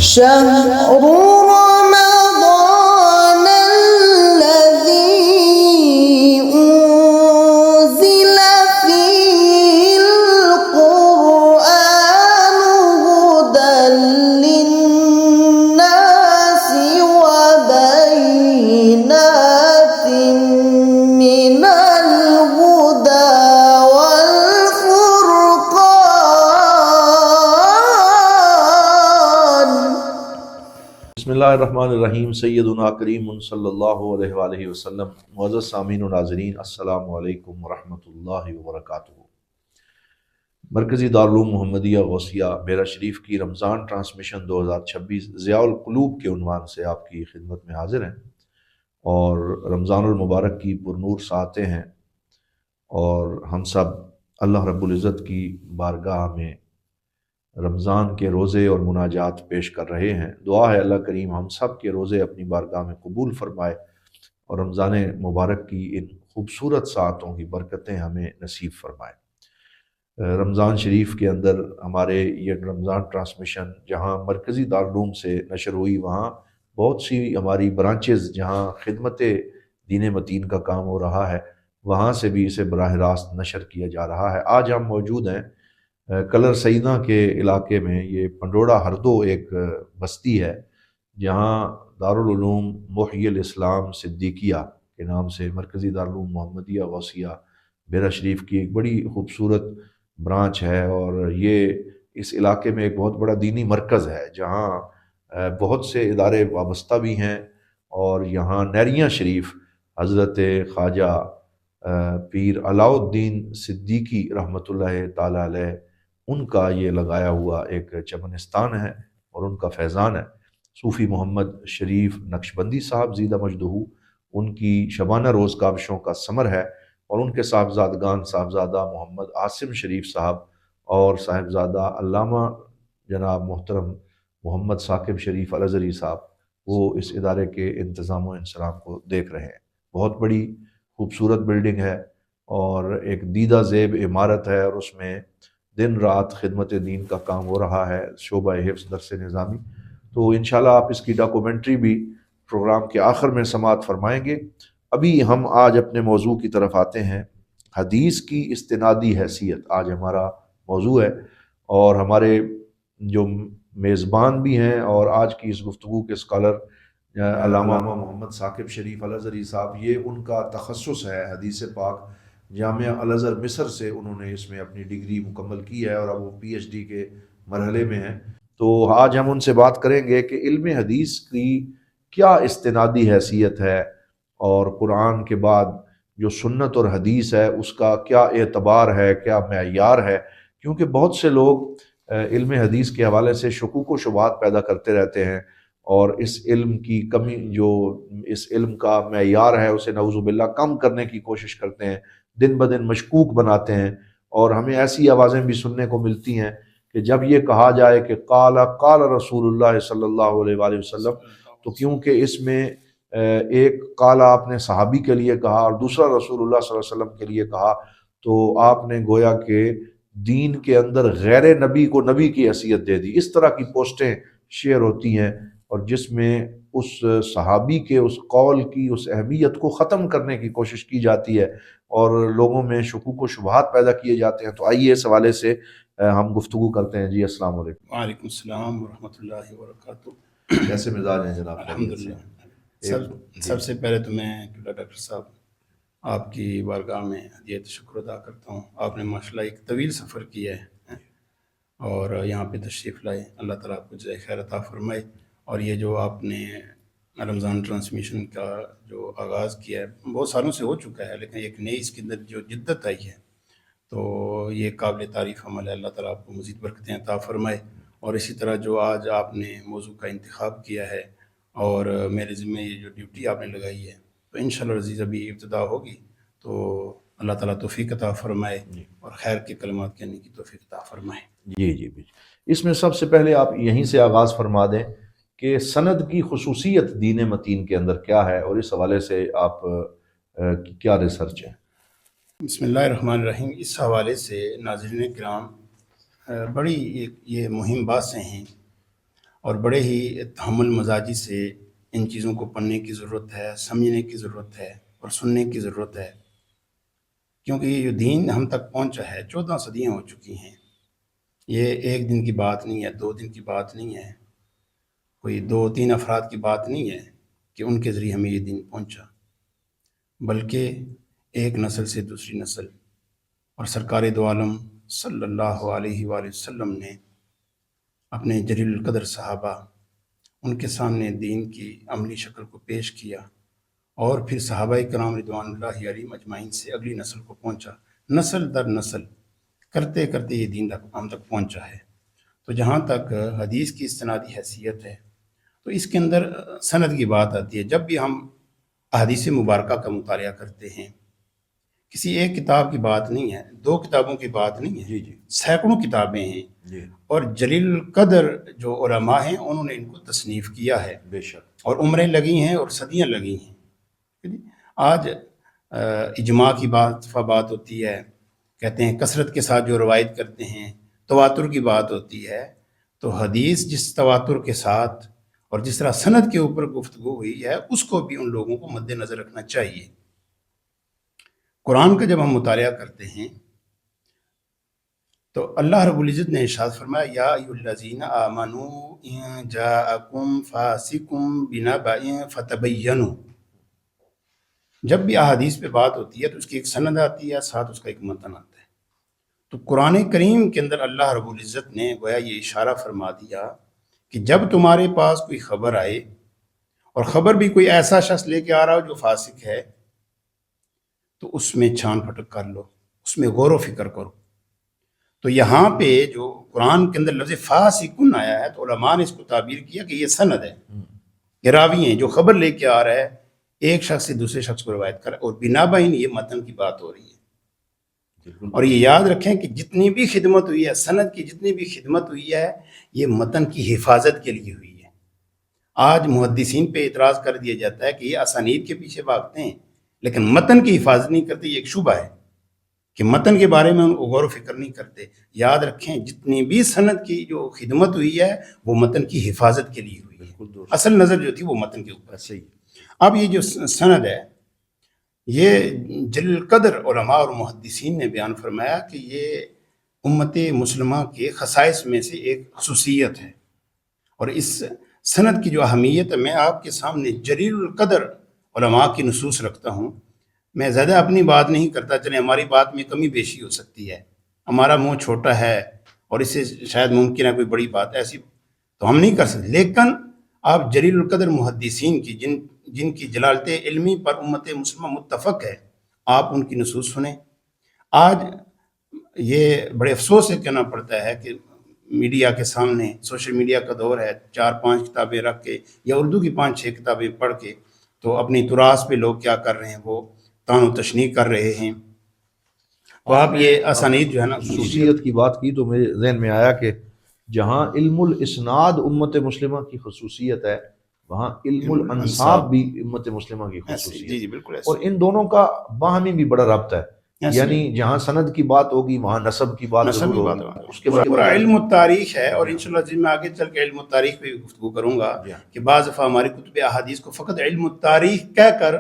شهر رمضان الذي أنزل فيه القرآن هدى للناس وبينات من الهدى والفرقان. بسم اللہ الرحمن الرحیم. سیدنا کریم صلی اللہ علیہ وآلہ وسلم. معزز سامعین و ناظرین، السلام علیکم ورحمۃ اللہ وبرکاتہ. مرکزی دارالعلوم محمدیہ غوثیہ بیرا شریف کی رمضان ٹرانسمیشن 2026 ضیاء القلوب کے عنوان سے آپ کی خدمت میں حاضر ہیں، اور رمضان المبارک کی پرنور ساعتیں ہیں، اور ہم سب اللہ رب العزت کی بارگاہ میں رمضان کے روزے اور مناجات پیش کر رہے ہیں. دعا ہے اللہ کریم ہم سب کے روزے اپنی بارگاہ میں قبول فرمائے، اور رمضان مبارک کی ان خوبصورت ساعتوں کی برکتیں ہمیں نصیب فرمائے. رمضان شریف کے اندر ہمارے یہ رمضان ٹرانسمیشن جہاں مرکزی دارالعلوم سے نشر ہوئی، وہاں بہت سی ہماری برانچز جہاں خدمت دین متین کا کام ہو رہا ہے، وہاں سے بھی اسے براہ راست نشر کیا جا رہا ہے. آج ہم موجود ہیں کلر سیدہ کے علاقے میں. یہ پنڈوڑا ہردو ایک بستی ہے جہاں دارالعلوم محی الاسلام صدیقیہ کے نام سے مرکزی دارالعلوم محمدیہ غوثیہ بیرا شریف کی ایک بڑی خوبصورت برانچ ہے، اور یہ اس علاقے میں ایک بہت بڑا دینی مرکز ہے جہاں بہت سے ادارے وابستہ بھی ہیں. اور یہاں نیریاں شریف حضرت خواجہ پیر علاؤ الدین صدیقی رحمۃ اللہ تعالی علیہ، ان کا یہ لگایا ہوا ایک چمنستان ہے اور ان کا فیضان ہے. صوفی محمد شریف نقشبندی صاحب زیدہ مجدہ، ان کی شبانہ روز کاوشوں کا ثمر ہے، اور ان کے صاحبزادگان صاحبزادہ محمد عاصم شریف صاحب اور صاحبزادہ علامہ جناب محترم محمد ثاقب شریف الازہری صاحب، وہ اس ادارے کے انتظام و انصرام کو دیکھ رہے ہیں. بہت بڑی خوبصورت بلڈنگ ہے اور ایک دیدہ زیب عمارت ہے، اور اس میں دن رات خدمت دین کا کام ہو رہا ہے، شعبہ حفظ درس نظامی. تو انشاءاللہ آپ اس کی ڈاکومنٹری بھی پروگرام کے آخر میں سماعت فرمائیں گے. ابھی ہم آج اپنے موضوع کی طرف آتے ہیں. حدیث کی استنادی حیثیت آج ہمارا موضوع ہے، اور ہمارے جو میزبان بھی ہیں اور آج کی اس گفتگو کے اسکالر علامہ محمد ثاقب شریف الازہری صاحب، یہ ان کا تخصص ہے حدیث پاک. جامعہ الازہر مصر سے انہوں نے اس میں اپنی ڈگری مکمل کی ہے، اور اب وہ پی ایچ ڈی کے مرحلے میں ہیں. تو آج ہم ان سے بات کریں گے کہ علم حدیث کی کیا استنادی حیثیت ہے، اور قرآن کے بعد جو سنت اور حدیث ہے اس کا کیا اعتبار ہے، کیا معیار ہے. کیونکہ بہت سے لوگ علم حدیث کے حوالے سے شکوک و شبہات پیدا کرتے رہتے ہیں، اور اس علم کی کمی، جو اس علم کا معیار ہے، اسے نعوذ باللہ کم کرنے کی کوشش کرتے ہیں، دن بدن مشکوک بناتے ہیں. اور ہمیں ایسی آوازیں بھی سننے کو ملتی ہیں کہ جب یہ کہا جائے کہ قال رسول اللہ صلی اللہ علیہ وآلہ وسلم، تو کیونکہ اس میں ایک قال آپ نے صحابی کے لیے کہا اور دوسرا رسول اللہ صلی اللہ علیہ وسلم کے لیے کہا، تو آپ نے گویا کہ دین کے اندر غیر نبی کو نبی کی حیثیت دے دی. اس طرح کی پوسٹیں شیئر ہوتی ہیں، اور جس میں اس صحابی کے اس قول کی اس اہمیت کو ختم کرنے کی کوشش کی جاتی ہے، اور لوگوں میں شکوک و شبہات پیدا کیے جاتے ہیں. تو آئیے اس حوالے سے ہم گفتگو کرتے ہیں. جی السلام علیکم. وعلیکم السلام ورحمۃ اللہ وبرکاتہ. کیسے مزاج ہیں جناب؟ الحمدللہ. سب سے پہلے تو میں ڈاکٹر صاحب آپ کی بارگاہ میں حدیت شکر ادا کرتا ہوں. آپ نے ماشاءاللہ ایک طویل سفر کیا ہے اور یہاں پہ تشریف لائے. اللہ تعالیٰ آپ کو جزائے خیر عطا فرمائے. اور یہ جو آپ نے رمضان ٹرانسمیشن کا جو آغاز کیا ہے، بہت سالوں سے ہو چکا ہے، لیکن ایک نئی اس کے اندر جو جدت آئی ہے، تو یہ قابل تعریف عمل ہے. اللہ تعالیٰ آپ کو مزید برکتیں عطا فرمائے. اور اسی طرح جو آج آپ نے موضوع کا انتخاب کیا ہے اور میرے ذمہ یہ جو ڈیوٹی آپ نے لگائی ہے، تو انشاءاللہ عزیز ابھی ابتدا ہوگی، تو اللہ تعالیٰ توفیق عطا فرمائے اور خیر کے کلمات کہنے کی توفیق عطا فرمائے. جی. اس میں سب سے پہلے آپ یہیں سے آغاز فرما دیں کہ سند کی خصوصیت دین متین کے اندر کیا ہے، اور اس حوالے سے آپ کی کیا ریسرچ ہے. بسم اللہ الرحمن الرحیم. اس حوالے سے ناظرین کرام، بڑی یہ مہم باتیں ہیں، اور بڑے ہی تحمل مزاجی سے ان چیزوں کو پڑھنے کی ضرورت ہے، سمجھنے کی ضرورت ہے اور سننے کی ضرورت ہے، کیونکہ یہ جو دین ہم تک پہنچا ہے 14 صدیاں ہو چکی ہیں، یہ ایک دن کی بات نہیں ہے، 2 دن کی بات نہیں ہے، کوئی 2-3 افراد کی بات نہیں ہے کہ ان کے ذریعے ہمیں یہ دین پہنچا، بلکہ ایک نسل سے دوسری نسل، اور سرکار دو عالم صلی اللہ علیہ وآلہ وسلم نے اپنے جلیل القدر صحابہ ان کے سامنے دین کی عملی شکل کو پیش کیا، اور پھر صحابہ کرام رضوان اللہ علیہم اجمعین سے اگلی نسل کو پہنچا، نسل در نسل کرتے کرتے یہ دین ہم تک پہنچا ہے۔ تو جہاں تک حدیث کی استنادی حیثیت ہے تو اس کے اندر سند کی بات آتی ہے۔ جب بھی ہم احادیث مبارکہ کا مطالعہ کرتے ہیں، کسی ایک کتاب کی بات نہیں ہے، 2 کتابوں کی بات نہیں ہے، سینکڑوں کتابیں ہیں، اور جلیل القدر جو علماء ہیں انہوں نے ان کو تصنیف کیا ہے، بے شک، اور عمریں لگی ہیں اور صدیاں لگی ہیں۔ آج اجماع کی بات ہوتی ہے، کہتے ہیں کثرت کے ساتھ جو روایت کرتے ہیں، تواتر کی بات ہوتی ہے، تو حدیث جس تواتر کے ساتھ اور جس طرح سند کے اوپر گفتگو ہوئی ہے اس کو بھی ان لوگوں کو مد نظر رکھنا چاہیے۔ قرآن کا جب ہم مطالعہ کرتے ہیں تو اللہ رب العزت نے ارشاد فرمایا یا ایھا الذین آمنوا ان جاءکم فاسق بنبأ فتبینوا۔ جب بھی احادیث پہ بات ہوتی ہے تو اس کی ایک سند آتی ہے، ساتھ اس کا ایک متن آتا ہے۔ تو قرآن کریم کے اندر اللہ رب العزت نے گویا یہ اشارہ فرما دیا کہ جب تمہارے پاس کوئی خبر آئے، اور خبر بھی کوئی ایسا شخص لے کے آ رہا ہو جو فاسق ہے، تو اس میں چھان پھٹک کر لو، اس میں غور و فکر کرو۔ تو یہاں پہ جو قرآن کے اندر لفظ فاسقن آیا ہے تو علماء نے اس کو تعبیر کیا کہ یہ سند ہے، یہ راوی ہیں جو خبر لے کے آ رہا ہے، ایک شخص سے دوسرے شخص کو روایت کر، اور بنا بہین یہ متن کی بات ہو رہی ہے۔ اور یہ یاد رکھیں کہ جتنی بھی خدمت ہوئی ہے، سند کی جتنی بھی خدمت ہوئی ہے، یہ متن کی حفاظت کے لیے ہوئی ہے۔ آج محدثین پہ اعتراض کر دیا جاتا ہے کہ یہ اسانید کے پیچھے بھاگتے ہیں لیکن متن کی حفاظت نہیں کرتے، یہ ایک شبہ ہے کہ متن کے بارے میں غور و فکر نہیں کرتے۔ یاد رکھیں جتنی بھی سند کی جو خدمت ہوئی ہے وہ متن کی حفاظت کے لیے ہوئی ہے، اصل نظر جو تھی وہ متن کے اوپر صحیح۔ اب یہ جو سند ہے، یہ جلیل القدر علماء اور محدثین نے بیان فرمایا کہ یہ امت مسلمہ کے خصائص میں سے ایک خصوصیت ہے، اور اس سند کی جو اہمیت ہے میں آپ کے سامنے جلیل القدر علماء کی نصوص رکھتا ہوں۔ میں زیادہ اپنی بات نہیں کرتا، چلے ہماری بات میں کمی بیشی ہو سکتی ہے، ہمارا منہ چھوٹا ہے اور اس سے شاید ممکن ہے کوئی بڑی بات ایسی تو ہم نہیں کر سکتے، لیکن آپ جلیل القدر محدثین کی جن کی جلالت علمی پر امت مسلمہ متفق ہے، آپ ان کی نصوص سنیں۔ آج یہ بڑے افسوس سے کہنا پڑتا ہے کہ میڈیا کے سامنے، سوشل میڈیا کا دور ہے، 4-5 کتابیں رکھ کے یا اردو کی 5-6 کتابیں پڑھ کے تو اپنی تراث پہ لوگ کیا کر رہے ہیں، وہ طعن و تشنیع کر رہے ہیں۔ تو آپ یہ اسانید جو ہے نا خصوصیت کی بات کی تو میرے ذہن میں آیا کہ جہاں علم الاسناد امت مسلمہ کی خصوصیت ہے، وہاں علم الانساب بھی امت مسلمہ کی خصوصیت ہے۔ جی بالکل ایسے، اور ان دونوں کا باہمی بھی بڑا ربط ہے، یعنی جہاں سند کی بات ہوگی وہاں نسب کی بات ضرور ہوگی۔ اس کے پورا علم التاریخ ہے، اور انشاءاللہ جی میں آگے چل کے علم التاریخ پہ بھی گفتگو کروں گا کہ بعض دفعہ ہماری کتب احادیث کو فقط علم التاریخ کہہ کر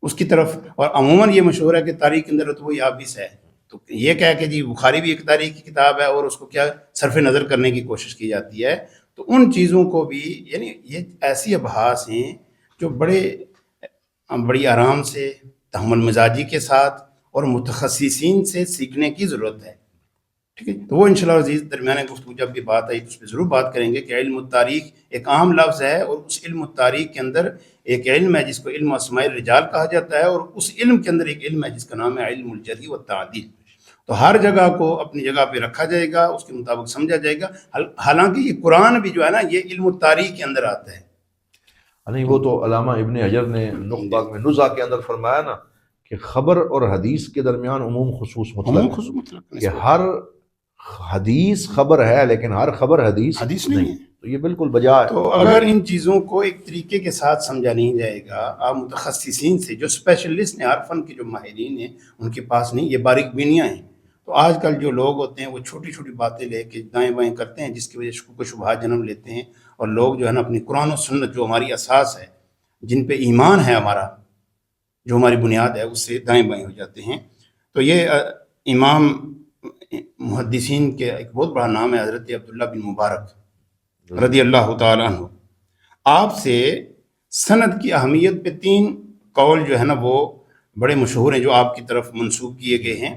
اس کی طرف، اور عموماً یہ مشہور ہے کہ تاریخ کے اندر تو وہ یابس ہے، تو یہ کہہ کہ جی بخاری بھی ایک تاریخ کی کتاب ہے اور اس کو کیا صرف نظر کرنے کی کوشش کی جاتی ہے۔ تو ان چیزوں کو بھی، یعنی یہ ایسی ابحاث ہیں جو بڑی آرام سے، تحمل مزاجی کے ساتھ اور متخصصین سے سیکھنے کی ضرورت ہے، ٹھیک ہے۔ تو وہ انشاءاللہ عزیز درمیان گفتگو جب بھی بات آئی تو اس پہ ضرور بات کریں گے کہ علم التاریخ ایک عام لفظ ہے، اور اس علم التاریخ کے اندر ایک علم ہے جس کو علم اسماء الرجال کہا جاتا ہے، اور اس علم کے اندر ایک علم ہے جس کا نام ہے علم الجرح والتعدیل۔ تو ہر جگہ کو اپنی جگہ پہ رکھا جائے گا، اس کے مطابق سمجھا جائے گا، حالانکہ یہ قرآن بھی جو ہے نا یہ علم التاریخ کے اندر آتا ہے۔ نہیں، وہ تو علامہ ابن حجر نے نخبہ میں نزہہ کے اندر فرمایا نا کہ خبر اور حدیث کے درمیان عموم خصوص مطلق ہے، کہ ہر حدیث خبر ہے لیکن ہر خبر حدیث نہیں ہے، تو یہ بالکل بجا ہے۔ تو اگر ان چیزوں کو ایک طریقے کے ساتھ سمجھا نہیں جائے گا، آپ متخصصین سے جو اسپیشلسٹ ہیں، ہر فن کے جو ماہرین ہیں ان کے پاس نہیں، یہ باریک بینیاں ہیں، تو تو آج کل جو لوگ ہوتے ہیں وہ چھوٹی چھوٹی باتیں لے کے دائیں بائیں کرتے ہیں، جس کی وجہ سے شکوک و شبہات جنم لیتے ہیں، اور لوگ جو ہے نا اپنی قرآن و سنت جو ہماری اساس ہے، جن پہ ایمان ہے ہمارا، جو ہماری بنیاد ہے، اس سے دائیں بائیں ہو جاتے ہیں۔ تو یہ امام محدثین کے ایک بہت بڑا نام ہے حضرت عبداللہ بن مبارک رضی اللہ تعالیٰ عنہ۔ آپ سے سند کی اہمیت پہ 3 قول جو ہے نا وہ بڑے مشہور ہیں، جو آپ کی طرف منسوب کیے گئے ہیں۔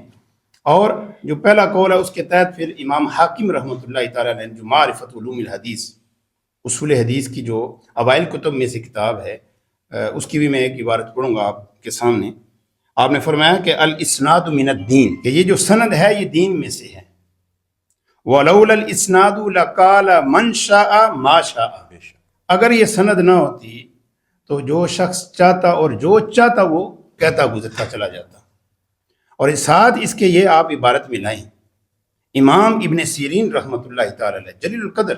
اور جو پہلا قول ہے اس کے تحت پھر امام حاکم رحمۃ اللہ تعالیٰ علیہ جو معرفت علوم الحدیث، اصول حدیث کی جو اوائل کتب میں سے کتاب ہے، اس کی بھی میں ایک عبارت پڑھوں گا آپ کے سامنے۔ آپ نے فرمایا کہ الاسناد من الدین، کہ یہ جو سند ہے یہ دین میں سے ہے۔ وَلَوْلَا الْإِسْنَادُ لَقَالَ مَنْ شَاءَ مَا شَاءَ، اگر یہ سند نہ ہوتی تو جو شخص چاہتا اور جو چاہتا وہ کہتا گزرتا چلا جاتا۔ اور ساتھ اس کے یہ آپ عبارت میں لائیں، امام ابن سیرین رحمۃ اللہ تعالی علیہ جلیل القدر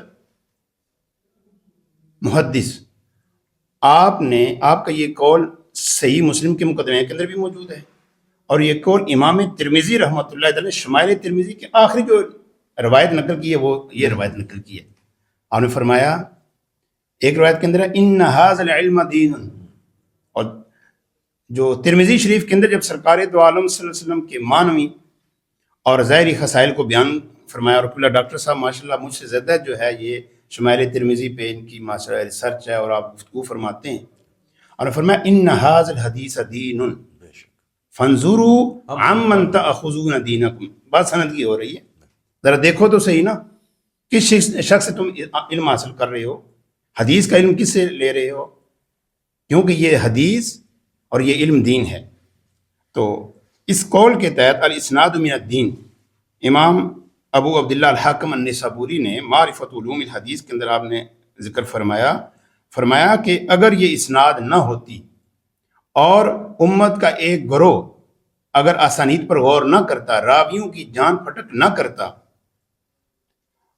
محدث، آپ کا یہ قول صحیح مسلم کے مقدمے کے اندر بھی موجود ہے، اور یہ قول امام ترمذی رحمۃ اللہ علیہ شمائل ترمذی کے آخری جو روایت نقل کی ہے وہ یہ روایت نقل کی ہے۔ آپ نے فرمایا ایک روایت کے اندر ہے ان ھذا العلم دین، اور جو ترمذی شریف کے اندر جب سرکار دو عالم صلی اللہ علیہ وسلم کے معنوی اور ظاہری خصائل کو بیان فرمایا، اور اللہ ڈاکٹر صاحب ماشاءاللہ مجھ سے زیادہ جو ہے یہ شمائل ترمذی پہ ان کی ماشاءاللہ ریسرچ ہے اور آپ گفتگو فرماتے ہیں، اور فرمایا ان ھذا الحدیث دین فانظروا عمن تأخذون دینکم، بات سند کی ہو رہی ہے، ذرا دیکھو تو صحیح نا کس شخص سے تم علم حاصل کر رہے ہو، حدیث کا علم کس سے لے رہے ہو، کیونکہ یہ حدیث اور یہ علم دین ہے۔ تو اس قول کے تحت الاسناد من الدین، امام ابو عبداللہ الحاکم النیسابوری نے معرفت علوم الحدیث کے اندر آپ نے ذکر فرمایا کہ اگر یہ اسناد نہ ہوتی اور امت کا ایک گروہ اگر اسانید پر غور نہ کرتا، راویوں کی جان پھٹک نہ کرتا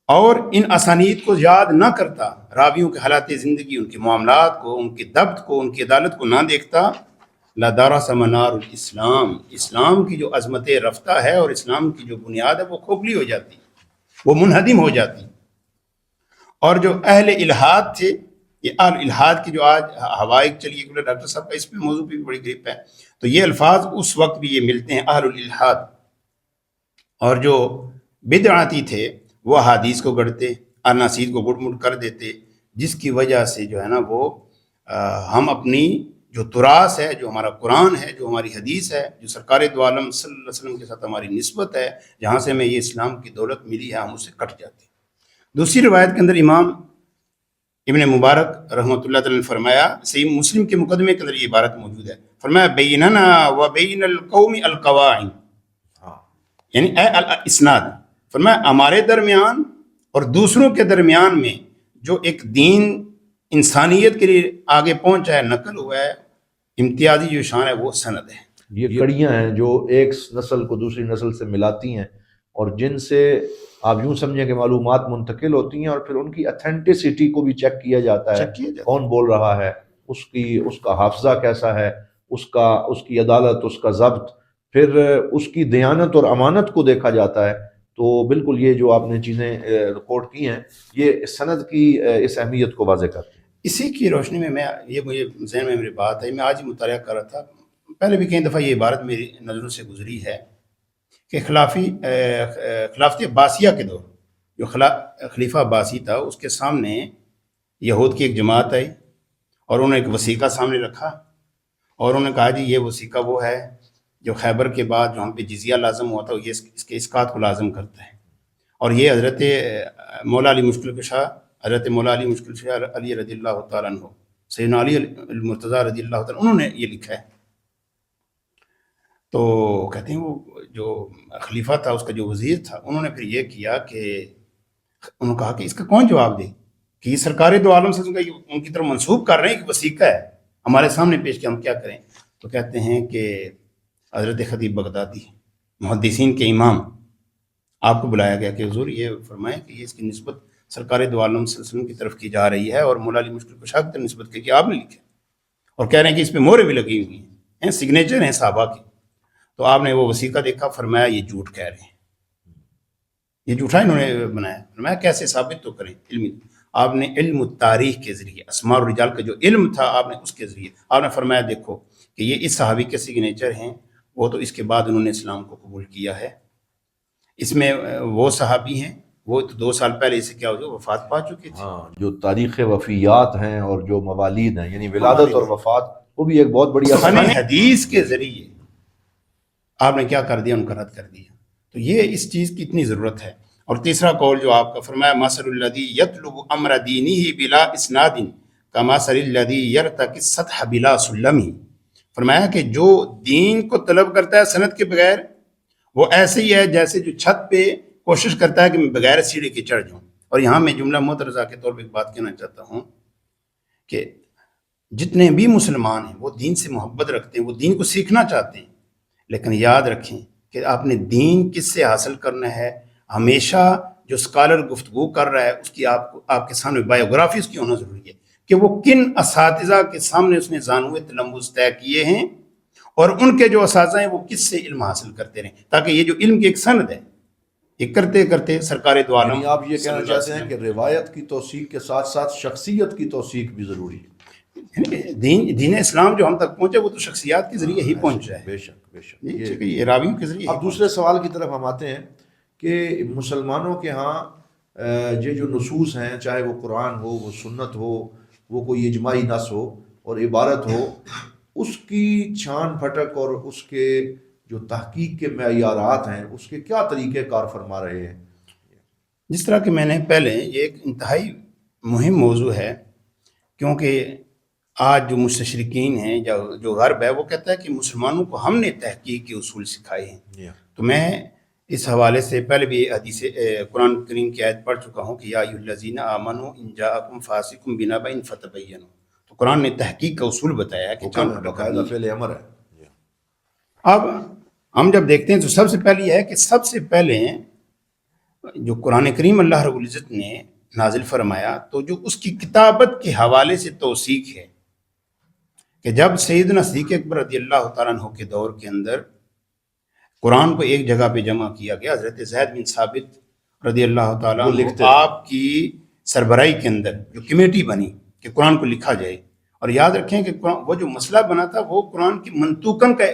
اور ان اسانید کو یاد نہ کرتا، راویوں کے حالات زندگی، ان کے معاملات کو، ان کے ضبط کو، ان کی عدالت کو نہ دیکھتا، لَدَرَسَ مَنَارُ الاسلام، اسلام کی جو عظمت رفتہ ہے اور اسلام کی جو بنیاد ہے وہ کھوکھلی ہو جاتی، وہ منہدم ہو جاتی۔ اور جو اہل الحاد تھے، یہ اہل الحاد کی جو آج حوائق چلیے کہ ڈاکٹر صاحب کا اس پہ موضوع پہ بھی بڑی گریپ ہے، تو یہ الفاظ اس وقت بھی یہ ملتے ہیں اہل الالحاد، اور جو بدعاتی تھے وہ احادیث کو گڑتے، اناسید کو گڑ مڑ کر دیتے، جس کی وجہ سے جو ہے نا وہ ہم اپنی جو تراث ہے، جو ہمارا قرآن ہے، جو ہماری حدیث ہے، جو سرکار دو عالم صلی اللہ علیہ وسلم کے ساتھ ہماری نسبت ہے، جہاں سے ہمیں یہ اسلام کی دولت ملی ہے، ہم اس سے کٹ جاتے ہیں۔ دوسری روایت کے اندر امام ابن مبارک رحمۃ اللہ تعالی نے فرمایا، صحیح مسلم کے مقدمے کے اندر یہ عبارت موجود ہے، فرمایا بیننا و بین القوم القواعد، یعنی اے الاسناد، فرمایا ہمارے درمیان اور دوسروں کے درمیان میں جو ایک دین انسانیت کے لیے آگے پہنچا ہے، نقل ہوا ہے، امتیازی جو شان ہے وہ سند ہے۔ یہ کڑیاں ہیں جو ایک نسل کو دوسری نسل سے ملاتی ہیں، اور جن سے آپ یوں سمجھیں کہ معلومات منتقل ہوتی ہیں، اور پھر ان کی اتھینٹسٹی کو بھی چیک کیا جاتا ہے، کون بول رہا ہے، اس کا حافظہ کیسا ہے، اس کی عدالت، اس کا ضبط، پھر اس کی دیانت اور امانت کو دیکھا جاتا ہے۔ تو بالکل یہ جو آپ نے چیزیں رپورٹ کی ہیں یہ سند کی اس اہمیت کو واضح کرتی ہیں۔ اسی کی روشنی میں یہ مجھے ذہن میں میری بات ہے، میں آج ہی مطالعہ کر رہا تھا، پہلے بھی کئی دفعہ یہ عبارت میری نظروں سے گزری ہے کہ خلافت عباسیہ کے دور جو خلیفہ عباسی تھا، اس کے سامنے یہود کی ایک جماعت آئی اور انہوں نے ایک وثیقہ سامنے رکھا، اور انہوں نے کہا جی یہ وثیقہ وہ ہے جو خیبر کے بعد جو ہم پہ جزیہ لازم ہوا تھا، یہ اس کے اسقاط کو لازم کرتا ہے، اور یہ حضرت مولا علی مشکل کشا، حضرت مولا علی مشکل کشا علی رضی اللہ تعالیٰ عنہ، سیدنا علی المرتضیٰ رضی اللہ تعالیٰ، انہوں نے یہ لکھا ہے۔ تو کہتے ہیں وہ جو خلیفہ تھا، اس کا جو وزیر تھا، انہوں نے پھر یہ کیا کہ انہوں نے کہا کہ اس کا کون جواب دے کہ یہ سرکار دو عالم سے ان کی طرف منسوب کر رہے ہیں کہ وثیقہ ہے ہمارے سامنے پیش کیا، ہم کیا کریں؟ تو کہتے ہیں کہ حضرت خطیب بغدادی محدثین کے امام، آپ کو بلایا گیا کہ حضور یہ فرمائیں کہ یہ اس کی نسبت سرکار دو عالم صلی اللہ علیہ وسلم کی طرف کی جا رہی ہے، اور مولا علی مشکل کشا کی طرف نسبت کی کہ آپ نے لکھا، اور کہہ رہے ہیں کہ اس پہ مہریں بھی لگی ہوئی ہیں، سگنیچر ہیں صحابہ کی۔ تو آپ نے وہ وثیقہ دیکھا، فرمایا یہ جھوٹ کہہ رہے ہیں، یہ جھوٹا انہوں نے بنایا. میں کیسے ثابت تو کریں علمی؟ آپ نے علم تاریخ کے ذریعے اسماء الرجال کا جو علم تھا آپ نے اس کے ذریعے آپ نے فرمایا دیکھو کہ یہ اس صحابی کے سگنیچر ہیں، وہ تو اس کے بعد انہوں نے اسلام کو قبول کیا ہے. اس میں وہ صحابی ہیں وہ تو 2 سال پہلے اسے کیا ہو گیا وفات پا چکے تھے. ہاں، جو تاریخ وفیات ہیں اور جو موالید ہیں یعنی ولادت اور وفات، وہ بھی ایک بہت بڑی حدیث کے ذریعے آپ نے کیا کر دیا، ان کا رد کر دیا. تو یہ اس چیز کی اتنی ضرورت ہے. اور تیسرا قول جو آپ کا فرمایا مثل الذی یطلب امر دینہ بلا اسناد کمثل الذی یرتقی السطح بلا سلم. فرمایا کہ جو دین کو طلب کرتا ہے سند کے بغیر وہ ایسے ہی ہے جیسے جو چھت پہ کوشش کرتا ہے کہ میں بغیر سیڑھی کے چڑھ جاؤں. اور یہاں میں جملہ مترضع کے طور پہ ایک بات کہنا چاہتا ہوں کہ جتنے بھی مسلمان ہیں وہ دین سے محبت رکھتے ہیں، وہ دین کو سیکھنا چاہتے ہیں، لیکن یاد رکھیں کہ آپ نے دین کس سے حاصل کرنا ہے. ہمیشہ جو اسکالر گفتگو کر رہا ہے اس کی آپ کے سامنے بایوگرافی اس کی ہونا ضروری ہے کہ وہ کن اساتذہ کے سامنے اس نے زانوئے تلمذ طے کیے ہیں اور ان کے جو اساتذہ ہیں وہ کس سے علم حاصل کرتے رہیں، تاکہ یہ جو علم کی ایک سند ہے یہ کرتے کرتے سرکار دو عالم. یعنی آپ یہ کہنا چاہتے ہیں کہ روایت کی توثیق کے ساتھ ساتھ شخصیت کی توثیق بھی ضروری ہے. دین اسلام جو ہم تک پہنچے وہ تو شخصیات کے ذریعے ہی پہنچا ہے. بے شک بے شک. یہ راویوں کے ذریعے. اب دوسرے سوال کی طرف ہم آتے ہیں کہ مسلمانوں کے ہاں یہ جو نصوص ہیں، چاہے وہ قرآن ہو، وہ سنت ہو، وہ کوئی اجماعی نص ہو اور عبارت ہو، اس کی چھان پھٹک اور اس کے جو تحقیق کے معیارات ہیں اس کے کیا طریقے کار فرما رہے ہیں؟ جس طرح کہ میں نے پہلے، یہ ایک انتہائی مہم موضوع ہے، کیونکہ آج جو مستشرقین ہیں جو غرب ہے وہ کہتا ہے کہ مسلمانوں کو ہم نے تحقیق کے اصول سکھائے ہیں. تو میں اس حوالے سے پہلے بھی حدیث قرآن کریم کی آیت پڑھ چکا ہوں کہ یا ایھا الذین آمنوا ان جاءکم فاسق بنبأ فتبینوا. تو قرآن نے تحقیق کا اصول بتایا ہے کہ باقاعدہ فعل امر ہے. اب ہم جب دیکھتے ہیں تو سب سے پہلے یہ ہے کہ سب سے پہلے جو قرآن کریم اللہ رب العزت نے نازل فرمایا تو جو اس کی کتابت کے حوالے سے توثیق ہے کہ جب سیدنا صدیق اکبر رضی اللہ تعالیٰ عنہ کے دور کے اندر قرآن کو ایک جگہ پہ جمع کیا گیا، حضرت زید بن ثابت رضی اللہ تعالیٰ عنہ آپ کی سربراہی کے اندر جو کمیٹی بنی کہ قرآن کو لکھا جائے. اور یاد رکھیں کہ وہ جو مسئلہ بنا تھا وہ قرآن کی منطوقاً کا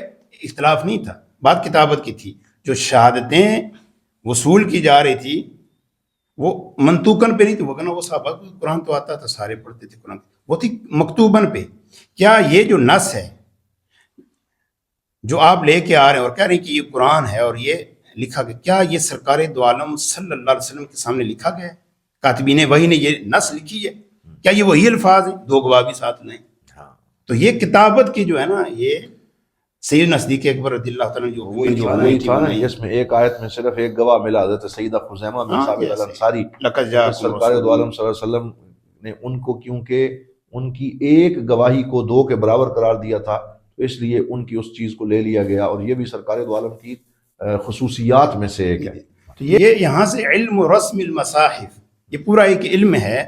اختلاف نہیں تھا، بات کتابت کی تھی. جو شہادتیں وصول کی جا رہی تھی وہ منطوقاً پہ نہیں تھی، وہ کہنا وہ صحابہ کو قرآن تو آتا تھا، سارے پڑھتے تھے قرآن، وہ تھی مکتوباً پہ. کیا یہ جو نص ہے جو آپ لے کے آ رہے ہیں اور کہہ رہے ہیں کہ یہ قرآن ہے اور یہ لکھا گیا، کیا یہ سرکار دو عالم صلی اللہ علیہ وسلم کے سامنے لکھا گیا ہے؟ کاتبین وحی نے یہ نص لکھی ہے؟ کیا یہ وہی الفاظ ہیں؟ 2 گواہ بھی ساتھ لیں. تو یہ کتابت کی جو ہے نا، یہ سیدنا صدیق اکبر رضی اللہ تعالیٰ جو وہی تھا نا جس میں ایک آیت میں صرف ایک گواہ ملا، حضرت سیدہ خزیمہ بن ثابت الانصاری. سرکار دو عالم صلی اللہ علیہ وسلم نے ان کو، کیونکہ ان کی ایک گواہی کو 2 کے برابر قرار دیا تھا، تو اس لیے ان کی اس چیز کو لے لیا گیا، اور یہ بھی سرکار دو عالم کی خصوصیات میں سے ایک ہے. تو یہ یہاں سے علم رسم المصاحف، یہ پورا ایک علم ہے.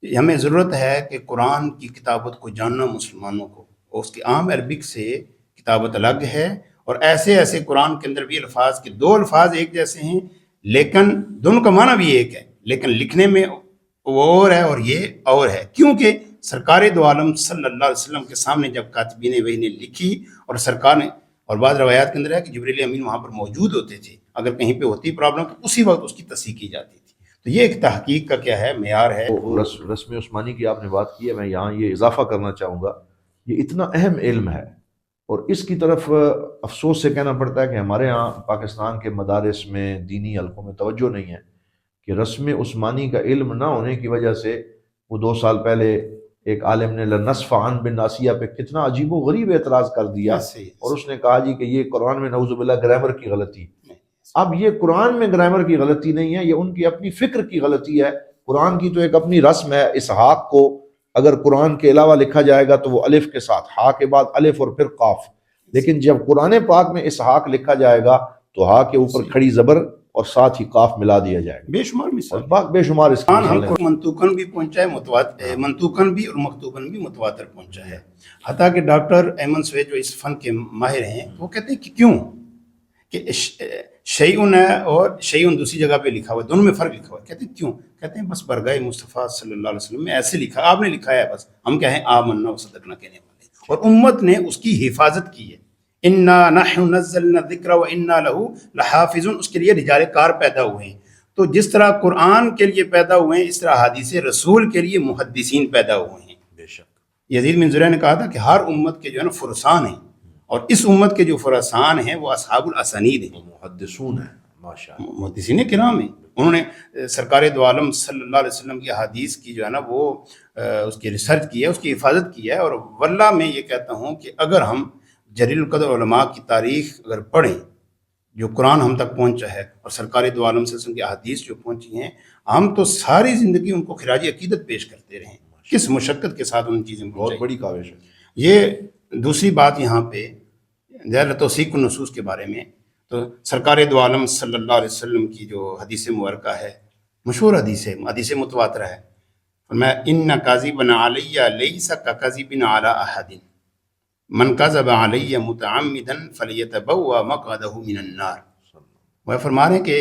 ہمیں ضرورت ہے کہ قرآن کی کتابت کو جاننا مسلمانوں کو، اور اس کی عام عربک سے کتابت الگ ہے. اور ایسے ایسے قرآن کے اندر بھی الفاظ کے 2 الفاظ ایک جیسے ہیں لیکن دونوں کا معنی بھی ایک ہے، لیکن لکھنے میں وہ اور ہے اور یہ اور ہے. کیونکہ سرکار دو عالم صلی اللہ علیہ وسلم کے سامنے جب کاتبین وحی نے لکھی اور سرکار نے، اور بعض روایات کے اندر ہے کہ جبریل امین وہاں پر موجود ہوتے تھے، اگر کہیں پہ ہوتی پرابلم تو اسی وقت اس کی تصحیح کی جاتی تھی. تو یہ ایک تحقیق کا کیا ہے معیار ہے. رسم عثمانی کی آپ نے بات کی ہے، میں یہاں یہ اضافہ کرنا چاہوں گا، یہ اتنا اہم علم ہے اور اس کی طرف افسوس سے کہنا پڑتا ہے کہ ہمارے ہاں پاکستان کے مدارس میں، دینی حلقوں میں توجہ نہیں ہے کہ رسم عثمانی کا علم نہ ہونے کی وجہ سے وہ 2 سال پہلے ایک عالم نے لنصف عن بن ناسیہ پہ کتنا عجیب و غریب اعتراض کر دیا، اور اس نے کہا جی کہ یہ قرآن میں نعوذ باللہ گرامر کی غلطی. اب یہ قرآن میں گرامر کی غلطی نہیں ہے، یہ ان کی اپنی فکر کی غلطی ہے. قرآن کی تو ایک اپنی رسم ہے، اسحاق کو اگر قرآن کے علاوہ لکھا جائے گا تو وہ الف کے ساتھ، ہا کے بعد الف اور پھر قاف. لیکن جب قرآن پاک میں اسحاق لکھا جائے گا تو ہا کے اوپر کھڑی زبر اور ساتھ ہی قاف ملا دیا جائے گا. بے شمار مثال، بے شمار اس ہم کو منطوقاً بھی پہنچا ہے، متواتر منطوقاً بھی اور مکتوباً بھی متواتر پہنچا ہے. حتیٰ کہ ڈاکٹر ایمن سوید جو اس فن کے ماہر ہیں وہ کہتے ہیں کہ کیوں کہ شیئن ہے اور شیئن دوسری جگہ پہ لکھا ہوا ہے، دونوں میں فرق لکھا ہوا ہے. کہتے ہیں کیوں؟ کہتے ہیں بس برگاہ مصطفیٰ صلی اللہ علیہ وسلم میں ایسے لکھا، آپ نے لکھا ہے، بس ہم کیا ہیں آمنا و صدقنا کہنے والے، اور امت نے اس کی حفاظت کی ہے. انا نحن نزلنا الذکر و انا لہ لحافظون، اس کے لیے رجال کار پیدا ہوئے ہیں. تو جس طرح قرآن کے لیے پیدا ہوئے ہیں، اس طرح حدیث رسول کے لیے محدثین پیدا ہوئے ہیں. بے شک. یزید بن زریع نے کہا تھا کہ ہر امت کے جو ہے نا فرسان ہیں، اور اس امت کے جو فرسان ہیں وہ اصحاب الاسانید ہیں، محدثون ہیں، ماشاء اللہ. محدثین کرام ہیں. انہوں نے سرکار دو عالم صلی اللہ علیہ وسلم کی حدیث کی جو ہے نا وہ اس کی ریسرچ کی ہے، اس کی حفاظت کی ہے. اور واللہ میں یہ کہتا ہوں کہ اگر ہم جلیل القدر علماء کی تاریخ اگر پڑھیں، جو قرآن ہم تک پہنچا ہے اور سرکار دو عالم صلی اللہ علیہ وسلم کی حدیث جو پہنچی ہیں، ہم تو ساری زندگی ان کو خراج عقیدت پیش کرتے رہیں. کس مشقت کے ساتھ ان چیزیں بہت بڑی کاوش ہے. یہ دوسری بات یہاں پہ ذرا توثیق النصوص کے بارے میں، تو سرکار دو عالم صلی اللہ علیہ وسلم کی جو حدیث مبارکہ ہے، مشہور حدیث ہے، حدیث متواترہ ہے، فرمایا ان کاذبا علی لیس ککذب علی احد من کذب علی متعمدا فلیتبوأ مقعدہ من النار. وہ فرما رہے ہیں کہ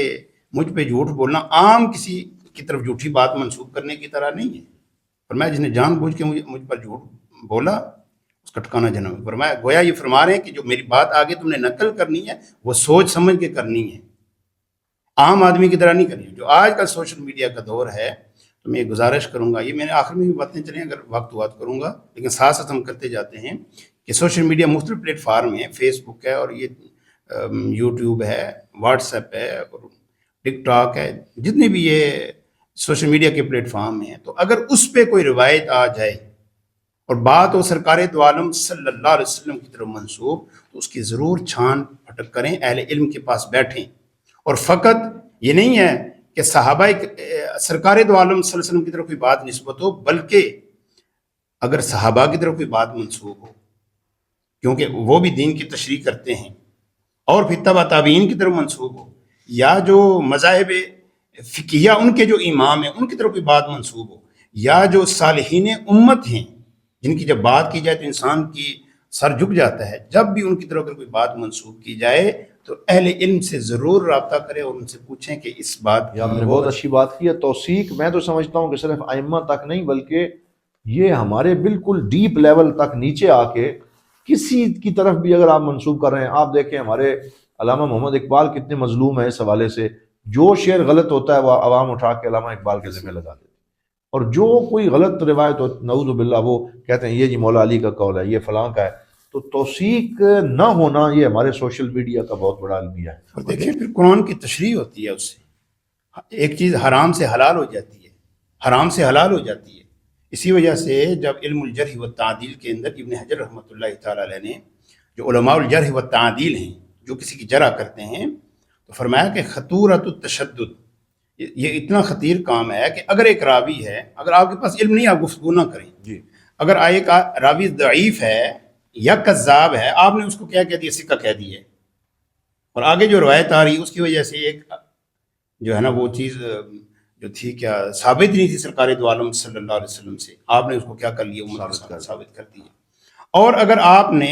مجھ پہ جھوٹ بولنا عام کسی کی طرف جھوٹی بات منسوب کرنے کی طرح نہیں ہے. فرمایا جس نے جان بوجھ کے مجھ پر جھوٹ بولا اس کا ٹھکانہ جہنم. فرمایا گویا یہ فرما رہے ہیں کہ جو میری بات آگے تم نے نقل کرنی ہے وہ سوچ سمجھ کے کرنی ہے، عام آدمی کی طرح نہیں کرنی ہے. جو آج کل سوشل میڈیا کا دور ہے، تو میں یہ گزارش کروں گا، یہ میں نے آخر میں بھی باتیں چلیں اگر وقت ہوا تو کروں گا، لیکن ساتھ ساتھ ہم کرتے جاتے ہیں کہ سوشل میڈیا مختلف پلیٹ فارم ہیں، فیس بک ہے اور یہ یوٹیوب ہے، واٹس ایپ ہے اور ٹک ٹاک ہے، جتنے بھی یہ سوشل میڈیا کے پلیٹ فارم ہیں. تو اگر اس پہ کوئی روایت آ جائے اور بات ہو سرکار دو عالم صلی اللہ علیہ وسلم کی طرف منسوب، تو اس کی ضرور چھان پھٹک کریں، اہل علم کے پاس بیٹھیں. اور فقط یہ نہیں ہے کہ صحابہ سرکار دو عالم صلی اللہ علیہ وسلم کی طرف کوئی بات نسبت ہو، بلکہ اگر صحابہ کی طرف کوئی بات منسوب ہو، کیونکہ وہ بھی دین کی تشریح کرتے ہیں، اور پھر تبع تابعین کی طرف منسوب ہو، یا جو مذاہب فقہیہ ان کے جو امام ہیں ان کی طرف کوئی بات منسوب ہو، یا جو صالحین امت ہیں جن کی جب بات کی جائے تو انسان کی سر جھک جاتا ہے، جب بھی ان کی طرف اگر کوئی بات منسوب کی جائے تو اہل علم سے ضرور رابطہ کرے اور ان سے پوچھیں کہ اس بات یہ آپ نے بہت اچھی بات کی ہے. توثیق میں تو سمجھتا ہوں کہ صرف ائمہ تک نہیں، بلکہ یہ ہمارے بالکل ڈیپ لیول تک نیچے آ کے کسی کی طرف بھی اگر آپ منسوب کر رہے ہیں. آپ دیکھیں ہمارے علامہ محمد اقبال کتنے مظلوم ہیں اس حوالے سے، جو شعر غلط ہوتا ہے وہ عوام اٹھا کے علامہ اقبال کے ذمہ لگا دیتے، اور جو کوئی غلط روایت ہو نعوذ باللہ وہ کہتے ہیں یہ جی مولا علی کا قول ہے، یہ فلاں کا ہے. تو توثیق نہ ہونا یہ ہمارے سوشل میڈیا کا بہت بڑا المیہ ہے. اور دیکھیں پھر قرآن کی تشریح ہوتی ہے، اس سے ایک چیز حرام سے حلال ہو جاتی ہے، حرام سے حلال ہو جاتی ہے. اسی وجہ سے جب علم الجرح و تعدیل کے اندر ابن حجر رحمۃ اللہ تعالی علیہ نے، جو علماء الجرح و تعدیل ہیں، جو کسی کی جرح کرتے ہیں، تو فرمایا کہ خطورۃ التشدد، یہ اتنا خطیر کام ہے کہ اگر ایک راوی ہے، اگر آپ کے پاس علم نہیں آپ گفتگو نہ کریں جی. اگر ایک راوی ضعیف ہے یا کذاب ہے، آپ نے اس کو کیا کہہ دیا، ثقہ کہہ دیا ہے، اور آگے جو روایت آ رہی ہے اس کی وجہ سے ایک جو ہے نا وہ چیز جو تھی کیا ثابت نہیں تھی سرکار دو عالم صلی اللہ علیہ وسلم سے، آپ نے اس کو کیا کر لیا، ثابت کر دیا. اور اگر آپ نے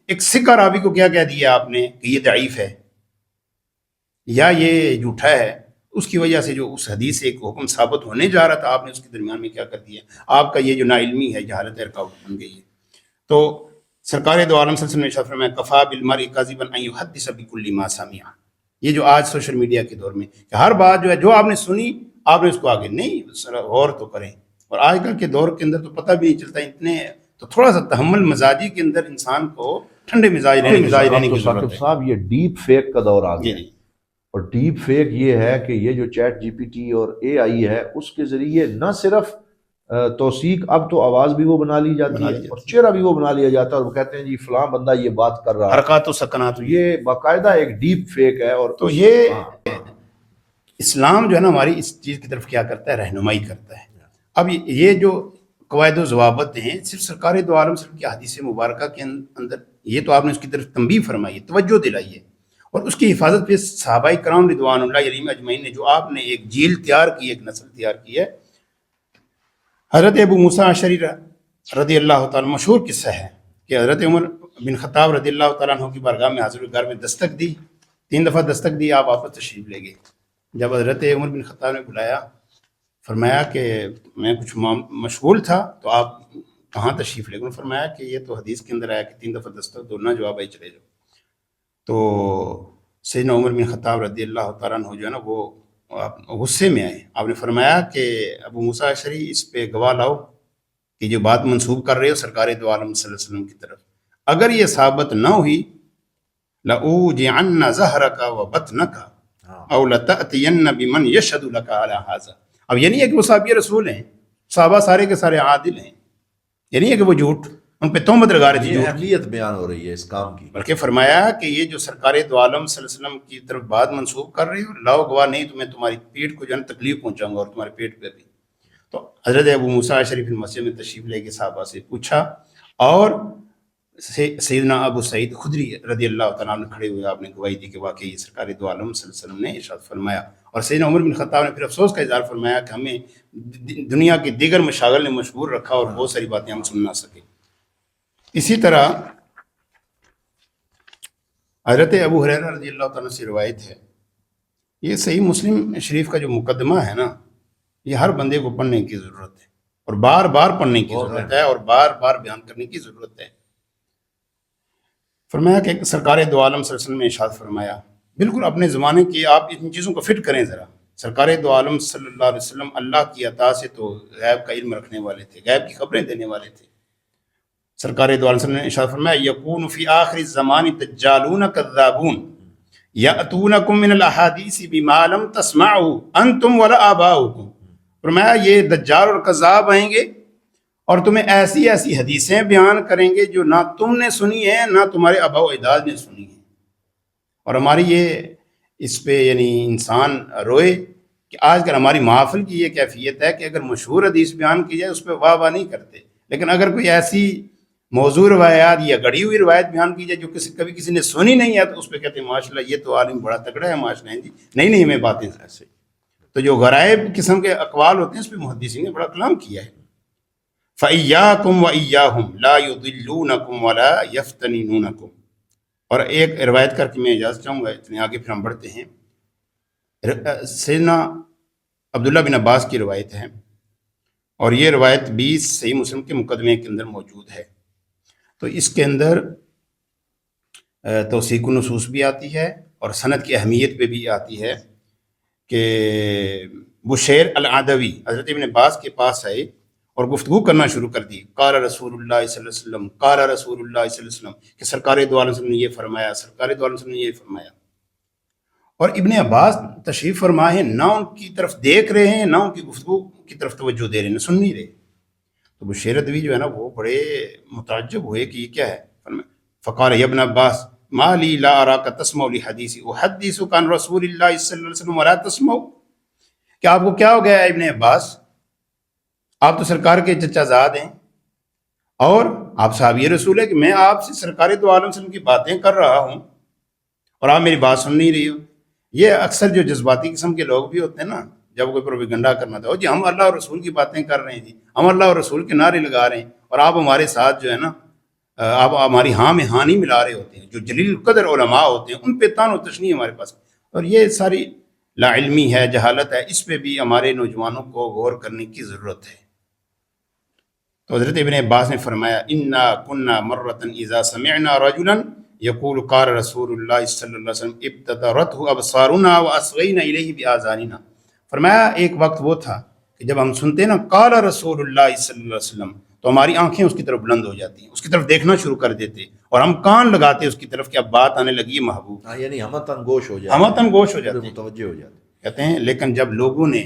ایک ثقہ راوی کو کیا کہہ دیا آپ نے کہ یہ ضعیف ہے یا یہ جھوٹا ہے، اس کی وجہ سے جو اس حدیث سے ایک حکم ثابت ہونے جا رہا تھا آپ نے اس کے درمیان میں کیا کر دیا، آپ کا یہ جو نا علمی ہے، جہالت رکاوٹ بن گئی ہے. تو سرکار دو عالم صلی اللہ علیہ وسلم نے ارشاد فرمایا کفا بالمرء کاذبا ان یحدث بکل ما سمع. یہ جو آج سوشل میڈیا کے دور میں کہ ہر بات جو ہے جو آپ نے سنی آپ نے اس کو آگے نہیں، غور تو کریں. اور آج کل کے دور کے اندر تو پتہ بھی نہیں چلتا، اتنے تو تھوڑا سا تحمل مزاجی کے اندر انسان کو ٹھنڈے مزاج رہنے کی ضرورت ہے. صاحب یہ ڈیپ فیک کا دور آ گیا، جی. اور ڈیپ فیک یہ ہے کہ یہ جو چیٹ جی پی ٹی اور اے آئی ہے اس کے ذریعے نہ صرف توثیق، اب تو آواز بھی وہ بنا لی جاتی ہے اور چہرہ بھی وہ بنا لیا جاتا ہے، اور وہ کہتے ہیں جی فلاں بندہ یہ بات کر رہا ہے، حرکات و سکنات، یہ باقاعدہ ایک ڈیپ فیک ہے. اور تو یہ اسلام جو ہے نا ہماری اس چیز کی طرف کیا کرتا ہے، رہنمائی کرتا ہے. اب یہ جو قواعد و ضوابط ہیں صرف سرکار دو عالم صلی اللہ علیہ وسلم کی حدیث مبارکہ کے اندر، یہ تو آپ نے اس کی طرف تنبیہ فرمائی ہے، توجہ دلائی ہے، اور اس کی حفاظت پہ صحابہ کرام رضوان اللہ علیہم اجمعین نے جو آپ نے ایک جیل تیار کی، ایک نسل تیار کی ہے. حضرت ابو موسیٰ اشعری رضی اللہ تعالیٰ، مشہور قصہ ہے کہ حضرت عمر بن خطاب رضی اللہ تعالیٰ عنہ کی بارگاہ میں حاضر گار میں دستک دی 3 دفعہ دستک دی، آپ واپس تشریف لے گئے. جب حضرت عمر بن خطاب نے بلایا، فرمایا کہ میں کچھ مشغول تھا تو آپ کہاں تشریف لے گئے؟ فرمایا کہ یہ تو حدیث کے اندر آیا کہ 3 دفعہ دستک دو، نہ جواب آئی چلے جاؤ. تو سیدنا عمر بن خطاب رضی اللہ تعالیٰ عنہ جو ہے نا وہ غصے میں آئے. آپ نے فرمایا کہ ابو موسیٰ اشعری اس پہ گواہ لاؤ کہ جو بات منسوب کر رہے ہو سرکار دو عالم صلی اللہ علیہ وسلم کی طرف، اگر یہ ثابت نہ ہوئی لَأُوجِعَنَّ ظَهْرَكَ وَبَطْنَكَ أَوْ لَتَأْتِيَنَّ بِمَنْ يَشْهَدُ لَكَ عَلَى هَذَا. اب یہ نہیں ہے کہ وہ صحابی رسول ہیں، صحابہ سارے کے سارے عادل ہیں، یہ نہیں ہے کہ وہ جھوٹ ان پہ تہمت لگا رہے تھے، یہ اہمیت بیان ہو رہی ہے اس کام کی. بلکہ فرمایا کہ یہ جو سرکار دو عالم صلی اللہ علیہ وسلم کی طرف بات منسوب کر رہی ہو، لاؤ گواہ، نہیں تو میں تمہاری پیٹ کو جو ہے تکلیف پہنچاؤں گا اور تمہارے پیٹ پہ بھی. تو حضرت ابو موسیٰ اشعری فی المسجد میں تشریف لے کے صحابہ سے پوچھا، اور سیدنا ابو سعید خدری رضی اللہ تعالیٰ عنہ کھڑے ہوئے، آپ نے گواہی دی کہ واقعی یہ سرکار دو عالم صلی اللہ علیہ وسلم نے ارشاد فرمایا. اور سیدنا عمر بن خطاب نے پھر افسوس کا اظہار فرمایا کہ ہمیں دنیا کے دیگر مشاغل نے مشغول رکھا اور بہت ساری باتیں ہم سن نہ سکے. اسی طرح حضرت ابو ہریرہ رضی اللہ تعالیٰ سے روایت ہے، یہ صحیح مسلم شریف کا جو مقدمہ ہے نا، یہ ہر بندے کو پڑھنے کی ضرورت ہے، اور بار بار پڑھنے کی ضرورت ہے، اور بار بار بیان کرنے کی ضرورت ہے. فرمایا کہ سرکار دو عالم صلی اللہ علیہ وسلم نے ارشاد فرمایا، بالکل اپنے زمانے کی آپ ان چیزوں کو فٹ کریں ذرا. سرکار دو عالم صلی اللہ علیہ وسلم اللہ کی عطا سے تو غیب کا علم رکھنے والے تھے، غیب کی خبریں دینے والے تھے. سرکار دو عالم صلی اللہ علیہ وسلم نے ارشاد فرمایا، یکون فی آخر الزمان دجالون کذابون یأتونکم من الاحادیث بما لم تسمعوا انتم ولا آباؤکم. فرمایا یہ دجال اور کذاب آئیں گے اور تمہیں ایسی ایسی حدیثیں بیان کریں گے جو نہ تم نے سنی ہیں نہ تمہارے آباء و اجداد نے سنی ہیں. اور ہماری یہ اس پہ یعنی انسان روئے کہ آج کل ہماری محافل کی یہ کیفیت ہے کہ اگر مشہور حدیث بیان کی جائے اس پہ واہ واہ نہیں کرتے، لیکن اگر کوئی ایسی موضوع روایات یا گڑھی ہوئی روایت بیان کی جائے جو کبھی کسی نے سنی نہیں ہے تو اس پہ کہتے ہیں ماشاءاللہ یہ تو عالم بڑا تگڑا ہے، ماشاءاللہ ہیں جی، نہیں ہمیں باتیں ایسے. تو جو غرائب قسم کے اقوال ہوتے ہیں اس پہ محدثین نے بڑا کلام کیا ہے. فَإِيَّاكُمْ وَإِيَّاهُمْ لَا يُضِلُّونَكُمْ وَلَا يَفْتَنِنُونَكُمْ. اور ایک روایت کر کے میں اجازت چاہوں گا، اتنے آگے پھر ہم بڑھتے ہیں. سیدنا عبداللہ بن عباس کی روایت ہے، اور یہ روایت بھی صحیح مسلم کے مقدمے کے اندر موجود ہے. تو اس کے اندر توثیق النصوص بھی آتی ہے اور سند کی اہمیت پہ بھی آتی ہے کہ بشیر العدوی حضرت ابن عباس کے پاس آئے اور گفتگو کرنا شروع کر دی. قال رسول اللہ صلی اللہ علیہ وسلم، قال رسول اللہ صلی اللہ علیہ وسلم، کہ سرکار دو عالم صلی اللہ علیہ وسلم نے یہ فرمایا، سرکار دو عالم صلی اللہ علیہ وسلم نے یہ فرمایا. اور ابن عباس تشریف فرما ہے، نہ ان کی طرف دیکھ رہے ہیں نہ ان کی گفتگو کی طرف توجہ دے رہے ہیں، نہ سن نہیں رہے. تو بشیر ادوی جو ہے نا وہ بڑے متعجب ہوئے کہ یہ کیا ہے. فقال یا ابن عباس ما لی لا اراک تسمع لحدیثی احدثک عن رسول اللہ صلی اللہ علیہ وسلم ولا تسمع. کہ آپ کو کیا ہو گیا ابن عباس، آپ تو سرکار کے چچا زاد ہیں اور آپ صحابی رسول ہے کہ میں آپ سے سرکار دو عالم صلی اللہ علیہ وسلم کی باتیں کر رہا ہوں اور آپ میری بات سن نہیں رہی ہو. یہ اکثر جو جذباتی قسم کے لوگ بھی ہوتے ہیں نا، جب کوئی پروپیگنڈا کرنا تھا، جی ہم اللہ اور رسول کی باتیں کر رہے ہیں، جی ہم اللہ اور رسول کے نعرے لگا رہے ہیں، اور آپ ہمارے ساتھ جو ہے نا آپ ہماری ہاں میں ہاں نہیں ملا رہے ہوتے ہیں. جو جلیل القدر علماء ہوتے ہیں ان پہ تان و تشنیع ہمارے پاس، اور یہ ساری لا علمی ہے، جہالت ہے، اس پہ بھی ہمارے نوجوانوں کو غور کرنے کی ضرورت ہے. تو حضرت ابن عباس نے فرمایا انا کنا مرۃ اذا سمعنا رجلا یقول قال رسول اللہ صلی اللہ علیہ وسلم ابتدرته ابصارنا واصغینا الیہ باذاننا. فرمایا ایک وقت وہ تھا کہ جب ہم سنتے نا قال رسول اللہ صلی اللہ علیہ وسلم تو ہماری آنکھیں اس کی طرف بلند ہو جاتی ہیں، اس کی طرف دیکھنا شروع کر دیتے اور ہم کان لگاتے اس کی طرف کہ اب بات آنے لگی ہے محبوب. یعنی ہمتن گوش ہو جاتے، ہمتن گوش ہو جاتے، متوجہ ہو جاتے. کہتے ہیں لیکن جب لوگوں نے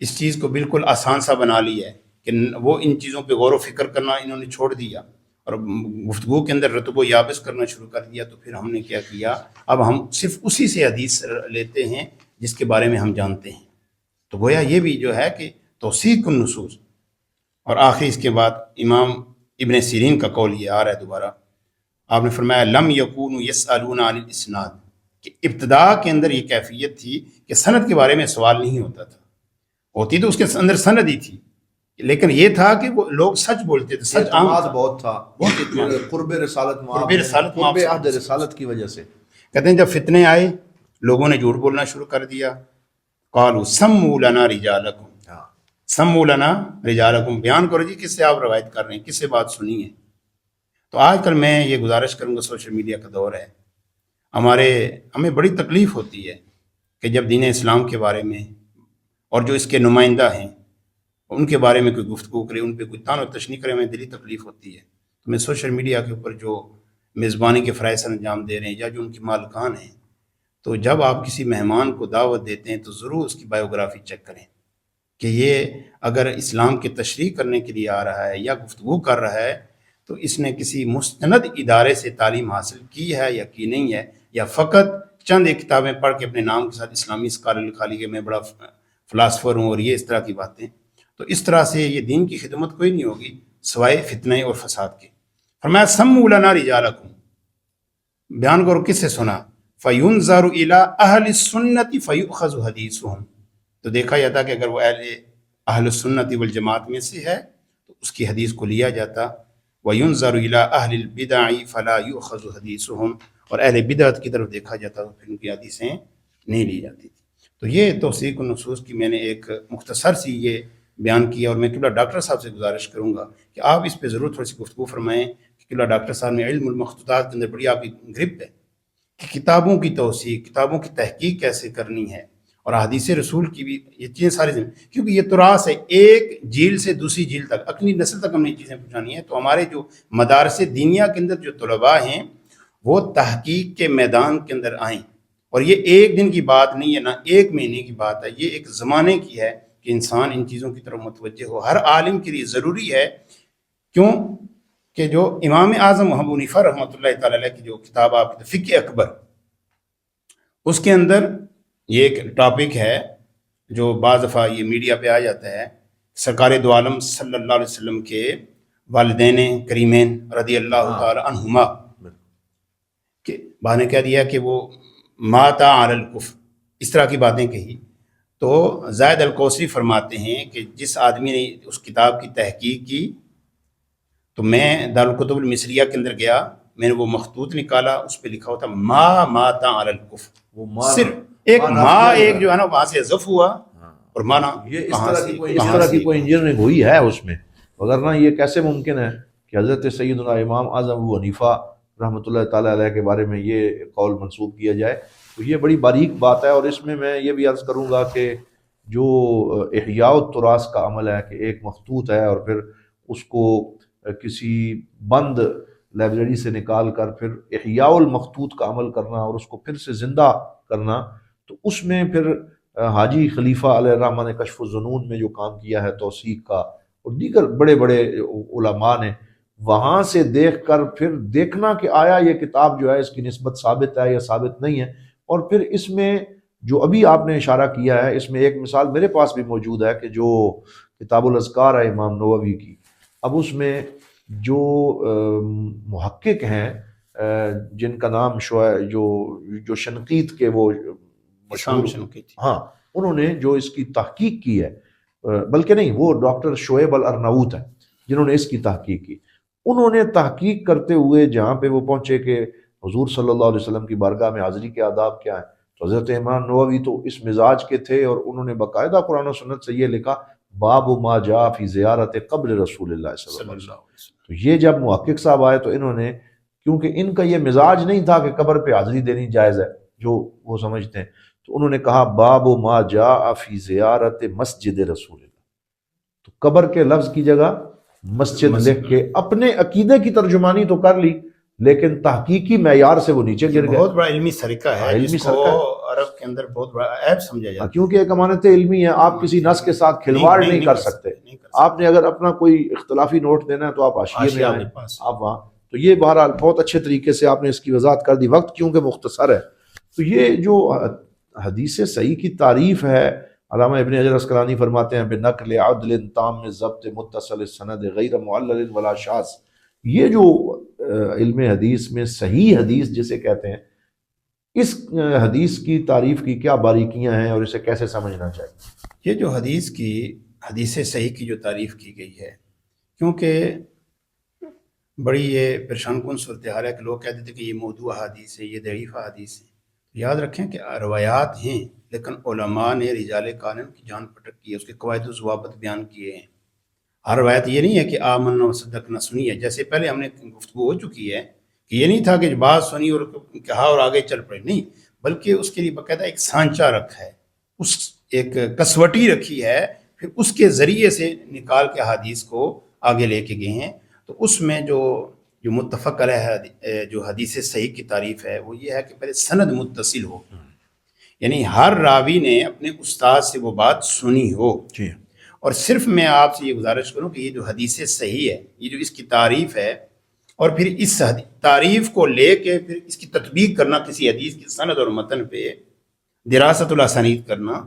اس چیز کو بالکل آسان سا بنا لی ہے کہ وہ ان چیزوں پہ غور و فکر کرنا انہوں نے چھوڑ دیا اور گفتگو کے اندر رتب و یابس کرنا شروع کر دیا، تو پھر ہم نے کیا کیا، اب ہم صرف اسی سے حدیث لیتے ہیں جس کے بارے میں ہم جانتے ہیں. تو گویا یہ بھی جو ہے کہ توثیق النصوص. اور آخری اس کے بعد امام ابن سیرین کا قول یہ آ رہا ہے دوبارہ، آپ نے فرمایا لم یکونوا یسألون عن الاسناد، کہ ابتدا کے اندر یہ کیفیت تھی کہ سند کے بارے میں سوال نہیں ہوتا تھا، ہوتی تو اس کے اندر سند ہی تھی، لیکن یہ تھا کہ وہ لوگ سچ بولتے تھے، سچ عام بہت تھا، بہت قرب رسالت، قرب رسالت، قرب عہد رسالت کی وجہ سے. کہتے ہیں جب فتنے آئے لوگوں نے جھوٹ بولنا شروع کر دیا، قالوا سموا لنا رجالکم، سموا لنا رجالکم، بیان کرو جی کس سے آپ روایت کر رہے ہیں، کس سے بات سنی ہے۔ تو آج کل میں یہ گزارش کروں گا، سوشل میڈیا کا دور ہے، ہمیں بڑی تکلیف ہوتی ہے کہ جب دین اسلام کے بارے میں اور جو اس کے نمائندہ ہیں ان کے بارے میں کوئی گفتگو کرے، ان پہ کوئی تان و تشنیع کرے، ہمیں دلی تکلیف ہوتی ہے۔ تو میں سوشل میڈیا کے اوپر جو میزبانی کے فرائض انجام دے رہے ہیں یا جو ان کے مالکان ہیں، تو جب آپ کسی مہمان کو دعوت دیتے ہیں تو ضرور اس کی بایوگرافی چیک کریں کہ یہ اگر اسلام کی تشریح کرنے کے لیے آ رہا ہے یا گفتگو کر رہا ہے تو اس نے کسی مستند ادارے سے تعلیم حاصل کی ہے یا کی نہیں ہے، یا فقط چند ایک کتابیں پڑھ کے اپنے نام کے ساتھ اسلامی اسکالر لکھا لی کہ میں بڑا فلاسفر ہوں اور یہ اس طرح کی باتیں۔ تو اس طرح سے یہ دین کی خدمت کوئی نہیں ہوگی سوائے فتنے اور فساد کے۔ فرمایا سموا لنا رجالکم، بیان کرو کس سے سنا، فَيُنظَرُ إِلَىٰ أَهْلِ السُّنَّةِ فَيُؤْخَذُ حَدِيثُهُم، تو دیکھا جاتا کہ اگر وہ اہل السنت والجماعت میں سے ہے تو اس کی حدیث کو لیا جاتا، وَيُنظَرُ إِلَىٰ أَهْلِ الْبِدَعِ فَلَا يُؤْخَذُ حَدِيثُهُم، اور اہل بدعت کی طرف دیکھا جاتا تو پھر ان کی حدیثیں نہیں لی جاتی تھی۔ تو یہ توثیق النصوص کی میں نے ایک مختصر سی یہ بیان کیا، اور میں قبلہ ڈاکٹر صاحب سے گزارش کروں گا کہ آپ اس پہ ضرور تھوڑی سی گفتگو فرمائیں کہ قبلہ ڈاکٹر صاحب نے علم المخطوطات کے اندر بڑی آپ کی گرفت ہے کہ کتابوں کی توثیق، کتابوں کی تحقیق کیسے کرنی ہے، اور احادیث رسول کی بھی یہ چیزیں ساری کیونکہ یہ تراث ہے، ایک جیل سے دوسری جیل تک، اگلی نسل تک ہم نے چیزیں پہنچانی ہیں۔ تو ہمارے جو مدارس دینیہ کے اندر جو طلباء ہیں وہ تحقیق کے میدان کے اندر آئیں، اور یہ ایک دن کی بات نہیں ہے، نہ ایک مہینے کی بات ہے، یہ ایک زمانے کی ہے کہ انسان ان چیزوں کی طرف متوجہ ہو۔ ہر عالم کے لیے ضروری ہے، کیوں کہ جو امام اعظم ابو حنیفہ رحمۃ اللہ تعالی علیہ کی جو کتاب آپ کی فقہ اکبر، اس کے اندر یہ ایک ٹاپک ہے جو بعض دفعہ یہ میڈیا پہ آ جاتا ہے، سرکار دو عالم صلی اللہ علیہ وسلم کے والدین کریمین رضی اللہ تعالی عنہما کہ بعد نے کہہ دیا کہ وہ ماتا علی الکفر، اس طرح کی باتیں کہی۔ تو زائد الکوثری فرماتے ہیں کہ جس آدمی نے اس کتاب کی تحقیق کی تو میں دارالکتب المصریہ کے اندر گیا، میں نے وہ مخطوط نکالا، اس پہ لکھا ہوتا ماتا علی الکفر، وہ صرف ایک ایک جو ہے نا وہاں سے حذف ہوا، اور مانا یہ اس طرح کی کوئی انجینئرنگ ہوئی ہے اس میں، وگرنہ یہ کیسے ممکن ہے کہ حضرت سیدنا امام اعظم ابو حنیفہ رحمۃ اللہ تعالیٰ علیہ کے بارے میں یہ قول منسوب کیا جائے۔ تو یہ بڑی باریک بات ہے، اور اس میں یہ بھی عرض کروں گا کہ جو احیاء التراث کا عمل ہے کہ ایک مخطوط ہے اور پھر اس کو کسی بند لائبریری سے نکال کر پھر احیاء المخطوط کا عمل کرنا اور اس کو پھر سے زندہ کرنا، تو اس میں پھر حاجی خلیفہ علیہ الرحمہ نے کشف الظنون میں جو کام کیا ہے توثیق کا، اور دیگر بڑے بڑے علماء نے وہاں سے دیکھ کر پھر دیکھنا کہ آیا یہ کتاب جو ہے اس کی نسبت ثابت ہے یا ثابت نہیں ہے۔ اور پھر اس میں جو ابھی آپ نے اشارہ کیا ہے، اس میں ایک مثال میرے پاس بھی موجود ہے کہ جو کتاب الاذکار ہے امام نووی کی، اب اس میں جو محقق ہیں جن کا نام جو شنقیط کے وہ شام شنقیط، ہاں، انہوں نے جو اس کی تحقیق کی ہے، بلکہ نہیں، وہ ڈاکٹر شعیب الارناؤوط ہیں جنہوں نے اس کی تحقیق کی۔ انہوں نے تحقیق کرتے ہوئے جہاں پہ وہ پہنچے کہ حضور صلی اللہ علیہ وسلم کی بارگاہ میں حاضری کے آداب کیا ہیں، تو حضرت امام نووی تو اس مزاج کے تھے، اور انہوں نے باقاعدہ قرآن و سنت سے یہ لکھا باب ما جاء فی زیارت قبر رسول اللہ صلی اللہ علیہ وسلم۔ تو یہ جب محقق صاحب آئے تو انہوں نے، کیونکہ ان کا یہ مزاج نہیں تھا کہ قبر پہ حاضری دینی جائز ہے جو وہ سمجھتے ہیں، تو انہوں نے کہا باب ما جاء فی زیارت مسجد رسول اللہ، تو قبر کے لفظ کی جگہ مسجد لکھ کے اپنے عقیدے کی ترجمانی تو کر لی، لیکن تحقیقی معیار سے وہ نیچے گر گئے۔ بہت بڑا علمی سرقہ ہے، علمی جس کو عرب کے اندر بہت بڑا عیب سمجھا جاتا ہے، کیونکہ ایک امانت علمی ہے، آپ کسی نص کے ساتھ کھلواڑ نہیں کر سکتے۔ آپ نے اگر اپنا کوئی اختلافی نوٹ دینا ہے تو آپ حاشیے میں آئیں، آپ وہاں۔ تو یہ بہرحال بہت اچھے طریقے سے آپ نے اس کی وضاحت کر دی، وقت کیونکہ مختصر ہے۔ تو یہ جو حدیث صحیح کی تعریف ہے، علامہ ابن حجر اسقلانی فرماتے ہیں بنقل عدل تام ضبط متصل السند غیر معلل ولا شاذ، یہ جو علم حدیث میں صحیح حدیث جسے کہتے ہیں، اس حدیث کی تعریف کی کیا باریکیاں ہیں اور اسے کیسے سمجھنا چاہیے؟ یہ جو حدیث صحیح کی جو تعریف کی گئی ہے، کیونکہ بڑی یہ پریشان کن صورتحال ہے کہ لوگ کہتے تھے کہ یہ موضوع احادیث ہے، یہ ضعیف احادیث ہے۔ یاد رکھیں کہ روایات ہیں، لیکن علماء نے رجال قانون کی جان پٹک کی ہے، اس کے قواعد و ضوابط بیان کیے ہیں۔ ہر روایت یہ نہیں ہے کہ آمنا و صدقنا سنی ہے، جیسے پہلے ہم نے گفتگو ہو چکی ہے کہ یہ نہیں تھا کہ بات سنی اور کہا اور آگے چل پڑے، نہیں، بلکہ اس کے لیے باقاعدہ ایک سانچہ رکھا ہے، اس ایک کسوٹی رکھی ہے، پھر اس کے ذریعے سے نکال کے حدیث کو آگے لے کے گئے ہیں۔ تو اس میں جو متفق علیہ جو حدیث صحیح کی تعریف ہے وہ یہ ہے کہ پہلے سند متصل ہو، یعنی ہر راوی نے اپنے استاد سے وہ بات سنی ہو۔ جی، اور صرف میں آپ سے یہ گزارش کروں کہ یہ جو حدیث صحیح ہے، یہ جو اس کی تعریف ہے، اور پھر اس تعریف کو لے کے پھر اس کی تطبیق کرنا کسی حدیث کی سند اور متن پہ، دراست الاسانید کرنا،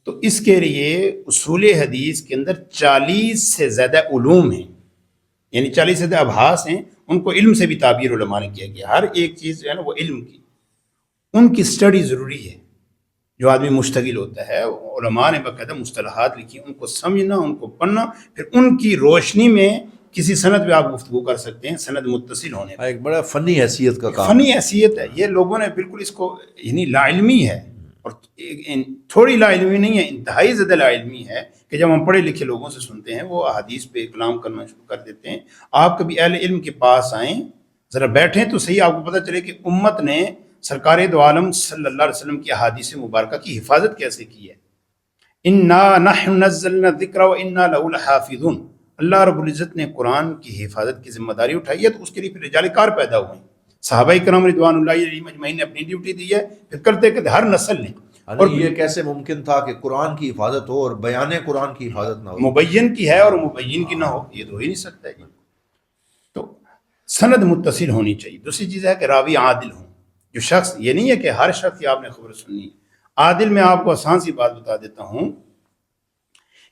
تو اس کے لیے اصول حدیث کے اندر 40 سے زیادہ علوم ہیں، یعنی 40 سے زیادہ ابحاث ہیں، ان کو علم سے بھی تعبیر علماء نے کیا گیا۔ ہر ایک چیز جو ہے نا وہ علم کی، ان کی اسٹڈی ضروری ہے۔ جو آدمی مشتغل ہوتا ہے، علماء نے باقاعدہ مصطلحات لکھی، ان کو سمجھنا، ان کو پڑھنا، پھر ان کی روشنی میں کسی سند پہ آپ گفتگو کر سکتے ہیں، سند متصل ہونے پہ۔ ایک بڑا فنی حیثیت کا کام، فنی حیثیت ہے، یہ لوگوں نے بالکل اس کو، یعنی لا علمی ہے، اور تھوڑی لا علمی نہیں ہے، انتہائی زیادہ لا علمی ہے کہ جب ہم پڑھے لکھے لوگوں سے سنتے ہیں وہ احادیث پہ کلام کرنا شروع کر دیتے ہیں۔ آپ کبھی اہل علم کے پاس آئیں، ذرا بیٹھیں تو صحیح، آپ کو پتہ چلے کہ امت نے سرکار دو عالم صلی اللہ علیہ وسلم کی احادیث مبارکہ کی حفاظت کیسے کی ہے۔ انا نحن نزلنا الذکر وانا له لحافظون، اللہ رب العزت نے قرآن کی حفاظت کی ذمہ داری اٹھائی ہے، تو اس کے لیے پھر رجال کار پیدا ہوئے ہیں۔ صحابہ کرام رضوان اللہ علیہم اجمعین نے اپنی ڈیوٹی دی ہے، پھر کرتے کرتے ہر نسل نے۔ اور یہ کیسے ممکن تھا کہ قرآن کی حفاظت ہو اور بیان قرآن کی حفاظت نہ ہو؟ مبین کی ہے اور مبین کی نہ ہو، یہ تو ہو ہی نہیں سکتا ہے۔ تو سند متصل ہونی چاہیے۔ دوسری چیز ہے کہ راوی عادل ہوں، جو شخص، یہ نہیں ہے کہ ہر شخص کی آپ نے خبر سننی ہے۔ عادل میں آپ کو آسان سی بات بتا دیتا ہوں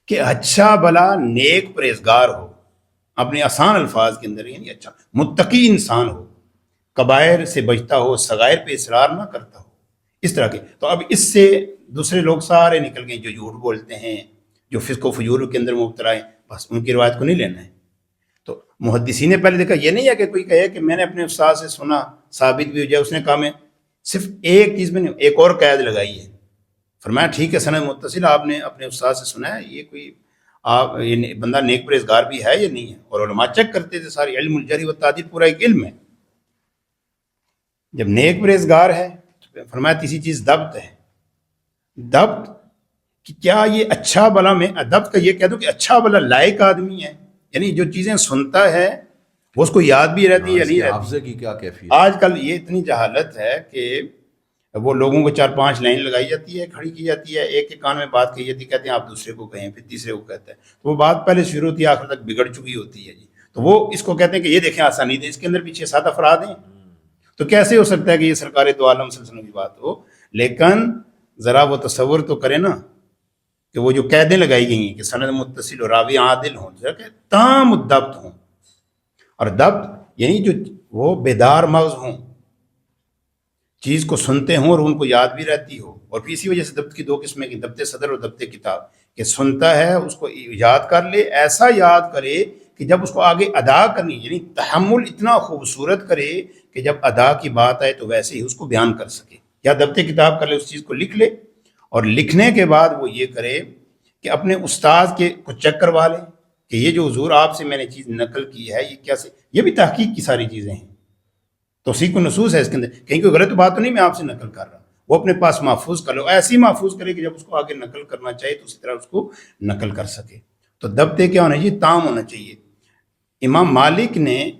کہ اچھا بلا نیک پرہیزگار ہو، اپنے آسان الفاظ کے اندر، یعنی اچھا متقی انسان ہو، کبائر سے بچتا ہو، صغائر پہ اصرار نہ کرتا ہو، اس طرح کے۔ تو اب اس سے دوسرے لوگ سارے نکل گئے جو جھوٹ بولتے ہیں، جو فسق و فجور کے اندر مبتلا ہیں، بس ان کی روایت کو نہیں لینا ہے۔ تو محدثین نے پہلے دیکھا، یہ نہیں ہے کہ کوئی کہے کہ میں نے اپنے استاد سے سنا، ثابت بھی ہو جائے، اس نے کہا میں صرف ایک چیز میں نہیں، ایک اور قید لگائی ہے۔ فرمایا ٹھیک ہے، سند متصل آپ نے اپنے استاد سے سنا ہے، یہ کوئی آپ یہ بندہ نیک پرہیزگار بھی ہے یا نہیں ہے؟ اور علماء چیک کرتے تھے ساری، علم الجرح و تعدیل پورا ایک علم ہے۔ جب نیک پرہیزگار ہے تو فرمایا تیسری چیز ضبط ہے۔ ضبط کہ کیا یہ اچھا بلا، میں ضبط کا یہ کہہ دوں کہ اچھا بلا لائق آدمی ہے، یعنی جو چیزیں سنتا ہے وہ اس کو یاد بھی رہتی ہے یا نہیں رہتی۔ حافظے کی کیا کیفیت؟ آج کل یہ اتنی جہالت ہے کہ وہ لوگوں کو 4-5 لائن لگائی جاتی ہے، کھڑی کی جاتی ہے، ایک کے کان میں بات کہی جاتی ہے، کہتے ہیں آپ دوسرے کو کہیں، پھر تیسرے کو کہتے ہیں، تو وہ بات پہلے شروع ہوتی ہے آخر تک بگڑ چکی ہوتی ہے جی۔ تو وہ اس کو کہتے ہیں کہ یہ دیکھیں آسانی ہے، اس کے اندر بھی 6-7 افراد ہیں، تو کیسے ہو سکتا ہے کہ یہ سرکار دو عالم صلی اللہ علیہ وسلم کی بات ہو؟ لیکن ذرا وہ تصور تو کرے نا کہ وہ جو قیدیں لگائی گئی ہیں کہ سند متصل اور راوی عادل ہوں، کہ تام ضبط ہوں، اور ضبط یعنی جو وہ بیدار مغز ہوں، چیز کو سنتے ہوں اور ان کو یاد بھی رہتی ہو۔ اور پھر اسی وجہ سے ضبط کی 2 قسمیں کی، ضبط صدر اور ضبط کتاب، کہ سنتا ہے اس کو یاد کر لے، ایسا یاد کرے کہ جب اس کو آگے ادا کرنی، یعنی تحمل اتنا خوبصورت کرے کہ جب ادا کی بات آئے تو ویسے ہی اس کو بیان کر سکے، یا ضبط کتاب کر لے، اس چیز کو لکھ لے، اور لکھنے کے بعد وہ یہ کرے کہ اپنے استاد کے کو چیک کروا لے کہ یہ جو حضور آپ سے میں نے چیز نقل کی ہے یہ کیا سے، یہ بھی تحقیق کی ساری چیزیں ہیں، توثیق و نصوص ہے اس کے اندر، کہیں کوئی غلط بات تو نہیں میں آپ سے نقل کر رہا، وہ اپنے پاس محفوظ کر لو، ایسی محفوظ کرے کہ جب اس کو آگے نقل کرنا چاہیے تو اسی طرح اس کو نقل کر سکے۔ تو ضبط کیا ہونا چاہیے؟ تام ہونا چاہیے۔ امام مالک نے،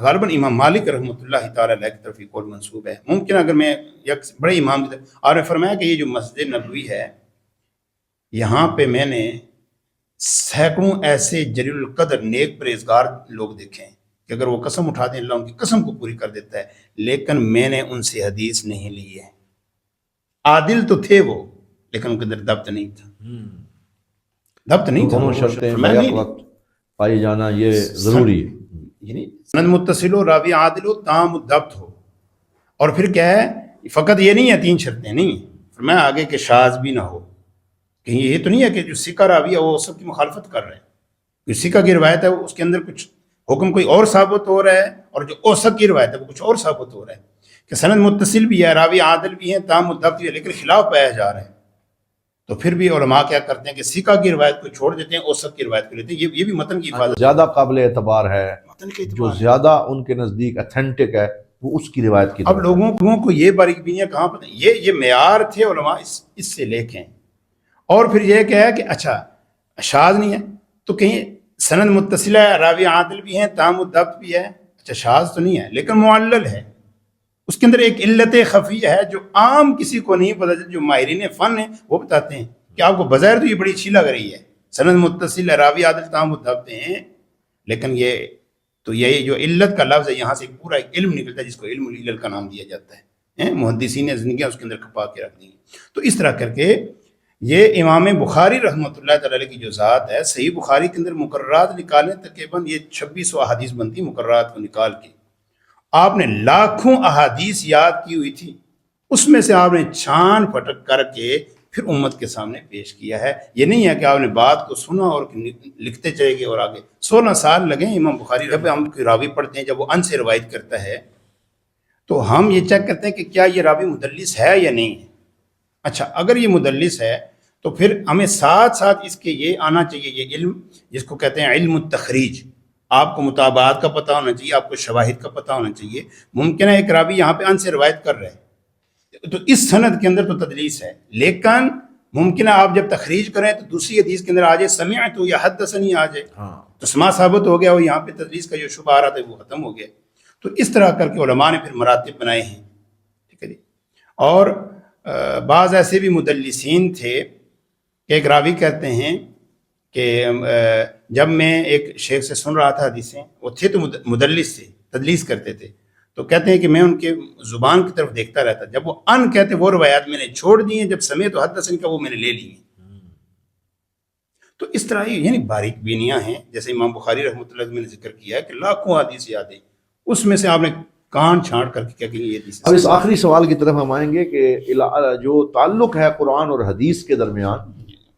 غالباً امام مالک رحمۃ اللہ تعالیٰ علیہ کی طرف ایک قول منسوب ہے، ممکن اگر میں یک بڑے امام کی طرف، اور نے فرمایا کہ یہ جو مسجد نبوی ہے یہاں پہ میں نے سینکڑوں ایسے جلیل القدر نیک پرہیزگار لوگ دیکھے ہیں کہ اگر وہ قسم اٹھا دیں اللہ ان کی قسم کو پوری کر دیتا ہے، لیکن میں نے ان سے حدیث نہیں لی ہے۔ عادل تو تھے وہ، لیکن ان کے اندر ضبط نہیں تھا، ضبط نہیں تھا۔ دونوں شرطیں بیک وقت پائی جانا یہ ضروری ہے، یعنی سند متصل ہو، راوی عادل ہو، تام الضبط ہو، اور پھر کیا ہے، فقط یہ نہیں ہے 3 شرطیں نہیں، فرمایا آگے کہ شاذ بھی نہ ہو، کہیں یہ تو نہیں ہے کہ جو سکہ راوی ہے وہ سب کی مخالفت کر رہے ہیں، جو سکہ کی روایت ہے اس کے اندر کچھ حکم کوئی اور ثابت ہو رہا ہے اور جو اوثق کی روایت ہے وہ کچھ اور ثابت ہو رہا ہے کہ سند متصل بھی ہے، راوی عادل بھی ہیں، تام الضبط بھی ہے، لیکن خلاف پایا جا رہا ہے، تو پھر بھی علماء کیا کرتے ہیں کہ ثقہ کی روایت کو چھوڑ دیتے ہیں، اوثق کی روایت کو لیتے ہیں. یہ بھی متن کی حفاظت، زیادہ قابل اعتبار ہے، متن کے جو اعتبار ہے. زیادہ ان کے نزدیک اتھینٹک ہے وہ اس کی روایت کی اب طرف لوگوں کو یہ باریک بینیاں کہاں پتہ، یہ معیار تھے علماء اس سے لے کے. اور پھر یہ کیا ہے کہ اچھا شاذ نہیں ہے تو کہیں سند متصل ہے، راوی عادل بھی ہیں، تام الضبط بھی ہے، اچھا شاذ تو نہیں ہے لیکن معلل ہے، اس کے اندر ایک علت خفیہ ہے جو عام کسی کو نہیں پتہ، جو ماہرین فن ہیں وہ بتاتے ہیں کہ آپ کو بظاہر تو یہ بڑی اچھی لگ رہی ہے، سند متصل ہے، راوی عادل تام الضبط ہیں، لیکن یہ جو علت کا لفظ ہے یہاں سے پورا ایک علم نکلتا ہے جس کو علم العلل کا نام دیا جاتا ہے. محدثین نے زندگیاں اس کے اندر کھپا کے رکھ دی. تو اس طرح کر کے یہ امام بخاری رحمۃ اللہ تعالی کی جو ذات ہے، صحیح بخاری کے اندر مقررات نکالیں تقریباً یہ 2600 احادیث بنتی مقررات کو نکال کے. آپ نے لاکھوں احادیث یاد کی ہوئی تھی، اس میں سے آپ نے چھان پھٹک کر کے پھر امت کے سامنے پیش کیا ہے. یہ نہیں ہے کہ آپ نے بات کو سنا اور لکھتے چلے گئے اور آگے. 16 سال لگے امام بخاری، جب ہم راوی پڑھتے ہیں جب وہ ان سے روایت کرتا ہے تو ہم یہ چیک کرتے ہیں کہ کیا یہ راوی مدلس ہے یا نہیں ہے. اچھا اگر یہ مدلس ہے تو پھر ہمیں ساتھ ساتھ اس کے یہ آنا چاہیے، یہ علم جس کو کہتے ہیں علم التخریج. آپ کو مطابعات کا پتہ ہونا چاہیے، آپ کو شواہد کا پتہ ہونا چاہیے. ممکن ہے ایک راوی یہاں پہ ان سے روایت کر رہے ہیں تو اس سند کے اندر تو تدلیس ہے، لیکن ممکن ہے آپ جب تخریج کریں تو دوسری حدیث کے اندر آ جائے سمعت یا حدثنی آ جائے، تو سما ثابت ہو گیا، اور یہاں پہ تدلیس کا جو شبہ آ رہا تھا وہ ختم ہو گیا. تو اس طرح کر کے علماء نے پھر مراتب بنائے ہیں. ٹھیک ہے جی. اور بعض ایسے بھی مدلسین تھے کہ ایک راوی کہتے ہیں کہ جب میں ایک شیخ سے سن رہا تھا حدیثیں، وہ تھے تو مدلس تھے، تدلیس کرتے تھے، تو کہتے ہیں کہ میں ان کے زبان کی طرف دیکھتا رہتا، جب وہ ان کہتے وہ روایات میں نے چھوڑ دی ہیں، جب سمیت و حدثنی کا وہ میں نے لے لی ہیں. تو اس طرح یعنی باریک بینیاں ہیں. جیسے امام بخاری رحمۃ اللہ میں نے ذکر کیا ہے کہ لاکھوں حدیث یاد ہیں، اس میں سے آپ نے کان چھانٹ کر کے کیا کہیں یہ حدیث. اب اس آخری سوال کی طرف ہم آئیں گے کہ جو تعلق ہے قرآن اور حدیث کے درمیان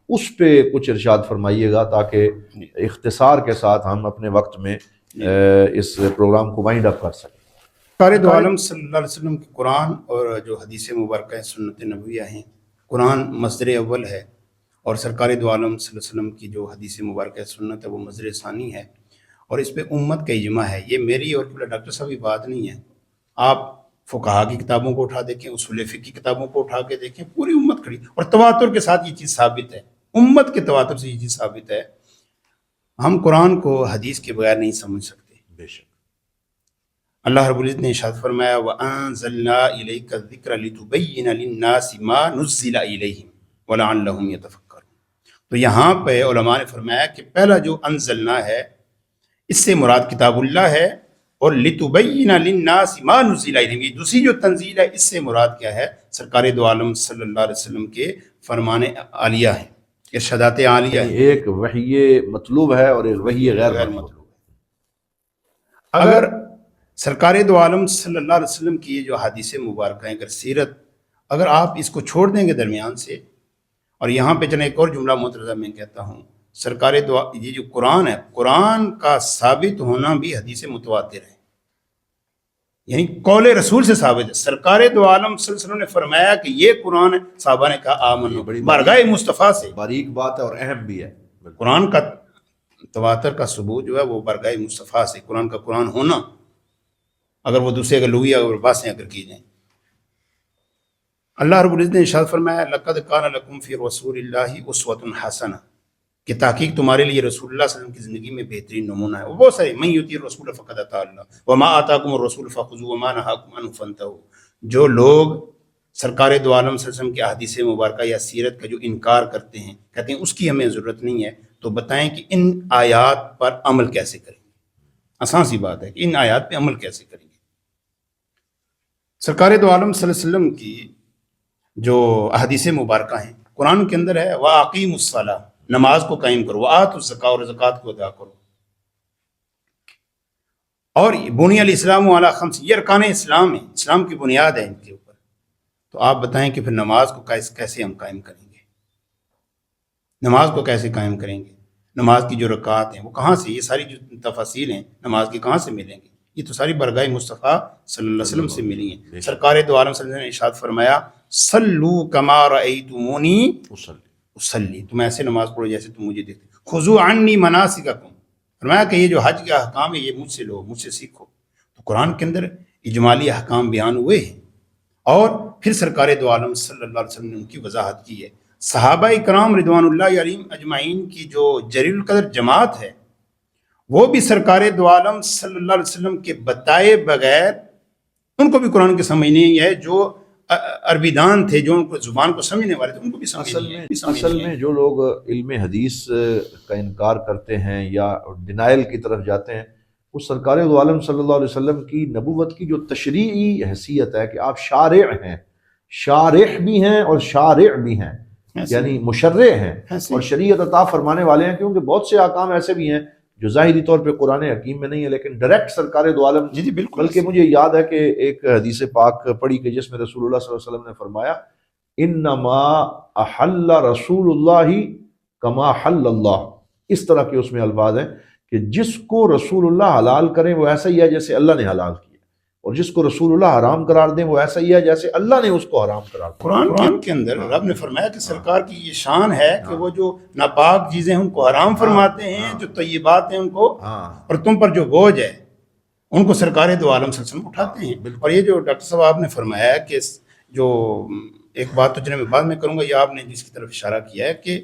اس پہ کچھ ارشاد فرمائیے گا تاکہ اختصار کے ساتھ ہم اپنے وقت میں اس پروگرام کو وائنڈ اپ کر سکیں. سرکار دو عالم صلی اللہ علیہ وسلم کے قرآن اور جو حدیث مبارکہ ہیں، سنت نبویہ ہیں، قرآن مصدر اول ہے اور سرکار دو عالم صلی اللہ علیہ وسلم کی جو حدیث مبارکہ سنت ہے وہ مصدر ثانی ہے، اور اس پہ امت کا اجماع ہے. یہ میری اور ڈاکٹر صاحب کی بات نہیں ہے. آپ فقہا کی کتابوں کو اٹھا دیکھیں، اصول فقہ کی کتابوں کو اٹھا کے دیکھیں، پوری امت کھڑی، اور تواتر کے ساتھ یہ چیز ثابت ہے، امت کے تواتر سے یہ چیز ثابت ہے. ہم قرآن کو حدیث کے بغیر نہیں سمجھ سکتے. بے شک اللہ رب العزت نے ارشاد فرمایا وَأَنزَلْنَا إِلَيْكَ الذِّكْرَ لِتُبَيِّنَ لِلنَّاسِ مَا نُزِّلَ إِلَيْهِمْ وَلَعَلَّهُمْ يَتَفَكَّرُونَ. تو یہاں پہ علماء نے فرمایا کہ پہلا جو انزلنا ہے اس سے مراد کتاب اللہ ہے، اور لِتُبَيِّنَ لِلنَّاسِ مَا نُزِّلَ إِلَيْهِمْ، یہ دوسری جو تنزیل ہے اس سے مراد کیا ہے؟ سرکار دو عالم صلی اللہ علیہ وسلم کے فرمان عالیہ ہیں، ارشادات عالیہ ہیں. ایک وحی مطلوب ہے اور ایک وحی غیر مطلوب ہے. اگر سرکار دو عالم صلی اللہ علیہ وسلم کی یہ جو حدیث مبارکہ ہیں، اگر سیرت، اگر آپ اس کو چھوڑ دیں گے درمیان سے، اور یہاں پہ چلیں ایک اور جملہ مترجم میں کہتا ہوں، سرکار دو یہ جو قرآن ہے، قرآن کا ثابت ہونا بھی حدیث متواتر ہے، یعنی قول رسول سے ثابت ہے. سرکار دو عالم صلی اللہ علیہ وسلم نے فرمایا کہ یہ قرآن ہے، صحابہ نے کہا آمنو، بارگاہ مصطفیٰ سے. باریک بات ہے اور اہم بھی ہے. قرآن کا تواتر کا ثبوت جو ہے وہ بارگاہ مصطفیٰ سے، قرآن کا قرآن ہونا، اگر وہ دوسرے اگر لغوی اگر باتیں اگر کی جائیں. اللہ رب العزت نے ارشاد فرمایا لقد کان لکم فی رسول اللہ اسوۃ حسنہ، کہ تحقیق تمہارے لیے رسول اللہ صلی اللہ علیہ وسلم کی زندگی میں بہترین نمونہ ہے. وہ بہت سارے من یطیع الرسول فقد اطاع اللہ وما آتاکم الرسول فخذوہ وما نہاکم عنہ فانتہوا. جو لوگ سرکار دو عالم صلی اللہ علیہ وسلم کی احادیث مبارکہ یا سیرت کا جو انکار کرتے ہیں، کہتے ہیں اس کی ہمیں ضرورت نہیں ہے، تو بتائیں کہ ان آیات پر عمل کیسے کریں گے. آسان سی بات ہے کہ ان آیات پہ عمل کیسے کریں گے. سرکار دو عالم صلی اللہ علیہ وسلم کی جو احادیث مبارکہ ہیں قرآن کے اندر ہے وَأَقِيمُوا الصَّلَاةَ، نماز کو قائم کرو، وَآتُوا الزَّكَاةَ، اور زکوٰۃ کو ادا کرو. اور بنی الاسلام علی خمس، یہ ارکان اسلام ہیں، اسلام کی بنیاد ہے ان کے اوپر. تو آپ بتائیں کہ پھر نماز کو کیسے ہم قائم کریں گے، نماز کو کیسے قائم کریں گے. نماز کی جو رکعات ہیں وہ کہاں سے، یہ ساری جو تفاصیل ہیں نماز کی کہاں سے ملیں گی؟ یہ تو ساری برگاہ مصطفیٰ صلی اللہ علیہ وسلم سے ملی ہیں۔ سرکار دو عالم صلی اللہ علیہ وسلم نے ارشاد فرمایا صلو کما رأیتمونی اصلی، تم ایسے نماز پڑھو جیسے تم مجھے دیکھتے، خذوا عنی مناسککم، فرمایا کہ یہ جو حج کے احکام ہے یہ مجھ سے لو، مجھ سے سیکھو۔ تو قرآن کے اندر اجمالی احکام بیان ہوئے ہیں، اور پھر سرکار دو عالم صلی اللہ علیہ وسلم نے ان کی وضاحت کی ہے۔ صحابہ کرام رضوان اللہ علیہم اجمعین کی جو جلیل القدر جماعت ہے وہ بھی سرکار دو عالم صلی اللہ علیہ وسلم کے بتائے بغیر ان کو بھی قرآن کی سمجھ نہیں ہے، جو عربی دان تھے، جو ان کو زبان کو سمجھنے والے تھے، ان کو بھی سمجھ نہیں ہے۔ اصل میں جو لوگ علم حدیث کا انکار کرتے ہیں یا ڈینائل کی طرف جاتے ہیں، وہ سرکار دو عالم صلی اللہ علیہ وسلم کی نبوت کی جو تشریعی حیثیت ہے کہ آپ شارع ہیں، شارح بھی ہیں اور شارع بھی ہیں، یعنی مشرع ہیں اور شریعت عطا فرمانے والے ہیں، کیونکہ بہت سے احکام ایسے بھی ہیں جو ظاہری طور پہ قرآن حکیم میں نہیں ہے لیکن ڈائریکٹ سرکار دو عالم۔ جی بالکل۔ بلکہ مجھے یاد ہے کہ ایک حدیث پاک پڑھی کہ جس میں رسول اللہ صلی اللہ علیہ وسلم نے فرمایا انما احل رسول اللہ کما حل اللہ، اس طرح کے اس میں الفاظ ہیں کہ جس کو رسول اللہ حلال کریں وہ ایسا ہی ہے جیسے اللہ نے حلال کیا، اور جس کو رسول اللہ حرام قرار دیں وہ ایسا ہی ہے جیسے اللہ نے اس کو حرام قرار دیا۔ قرآن کے اندر رب نے فرمایا کہ سرکار کی یہ شان ہے کہ وہ جو ناپاک چیزیں ان کو حرام فرماتے ہیں، جو طیبات ہیں ان کو، اور تم پر جو بوجھ ہے ان کو سرکار دو عالم صلی اللہ علیہ وسلم اٹھاتے ہیں۔ اور یہ جو ڈاکٹر صاحب آپ نے فرمایا کہ جو ایک بات تو جناب بعد میں کروں گا، یہ آپ نے جس کی طرف اشارہ کیا ہے کہ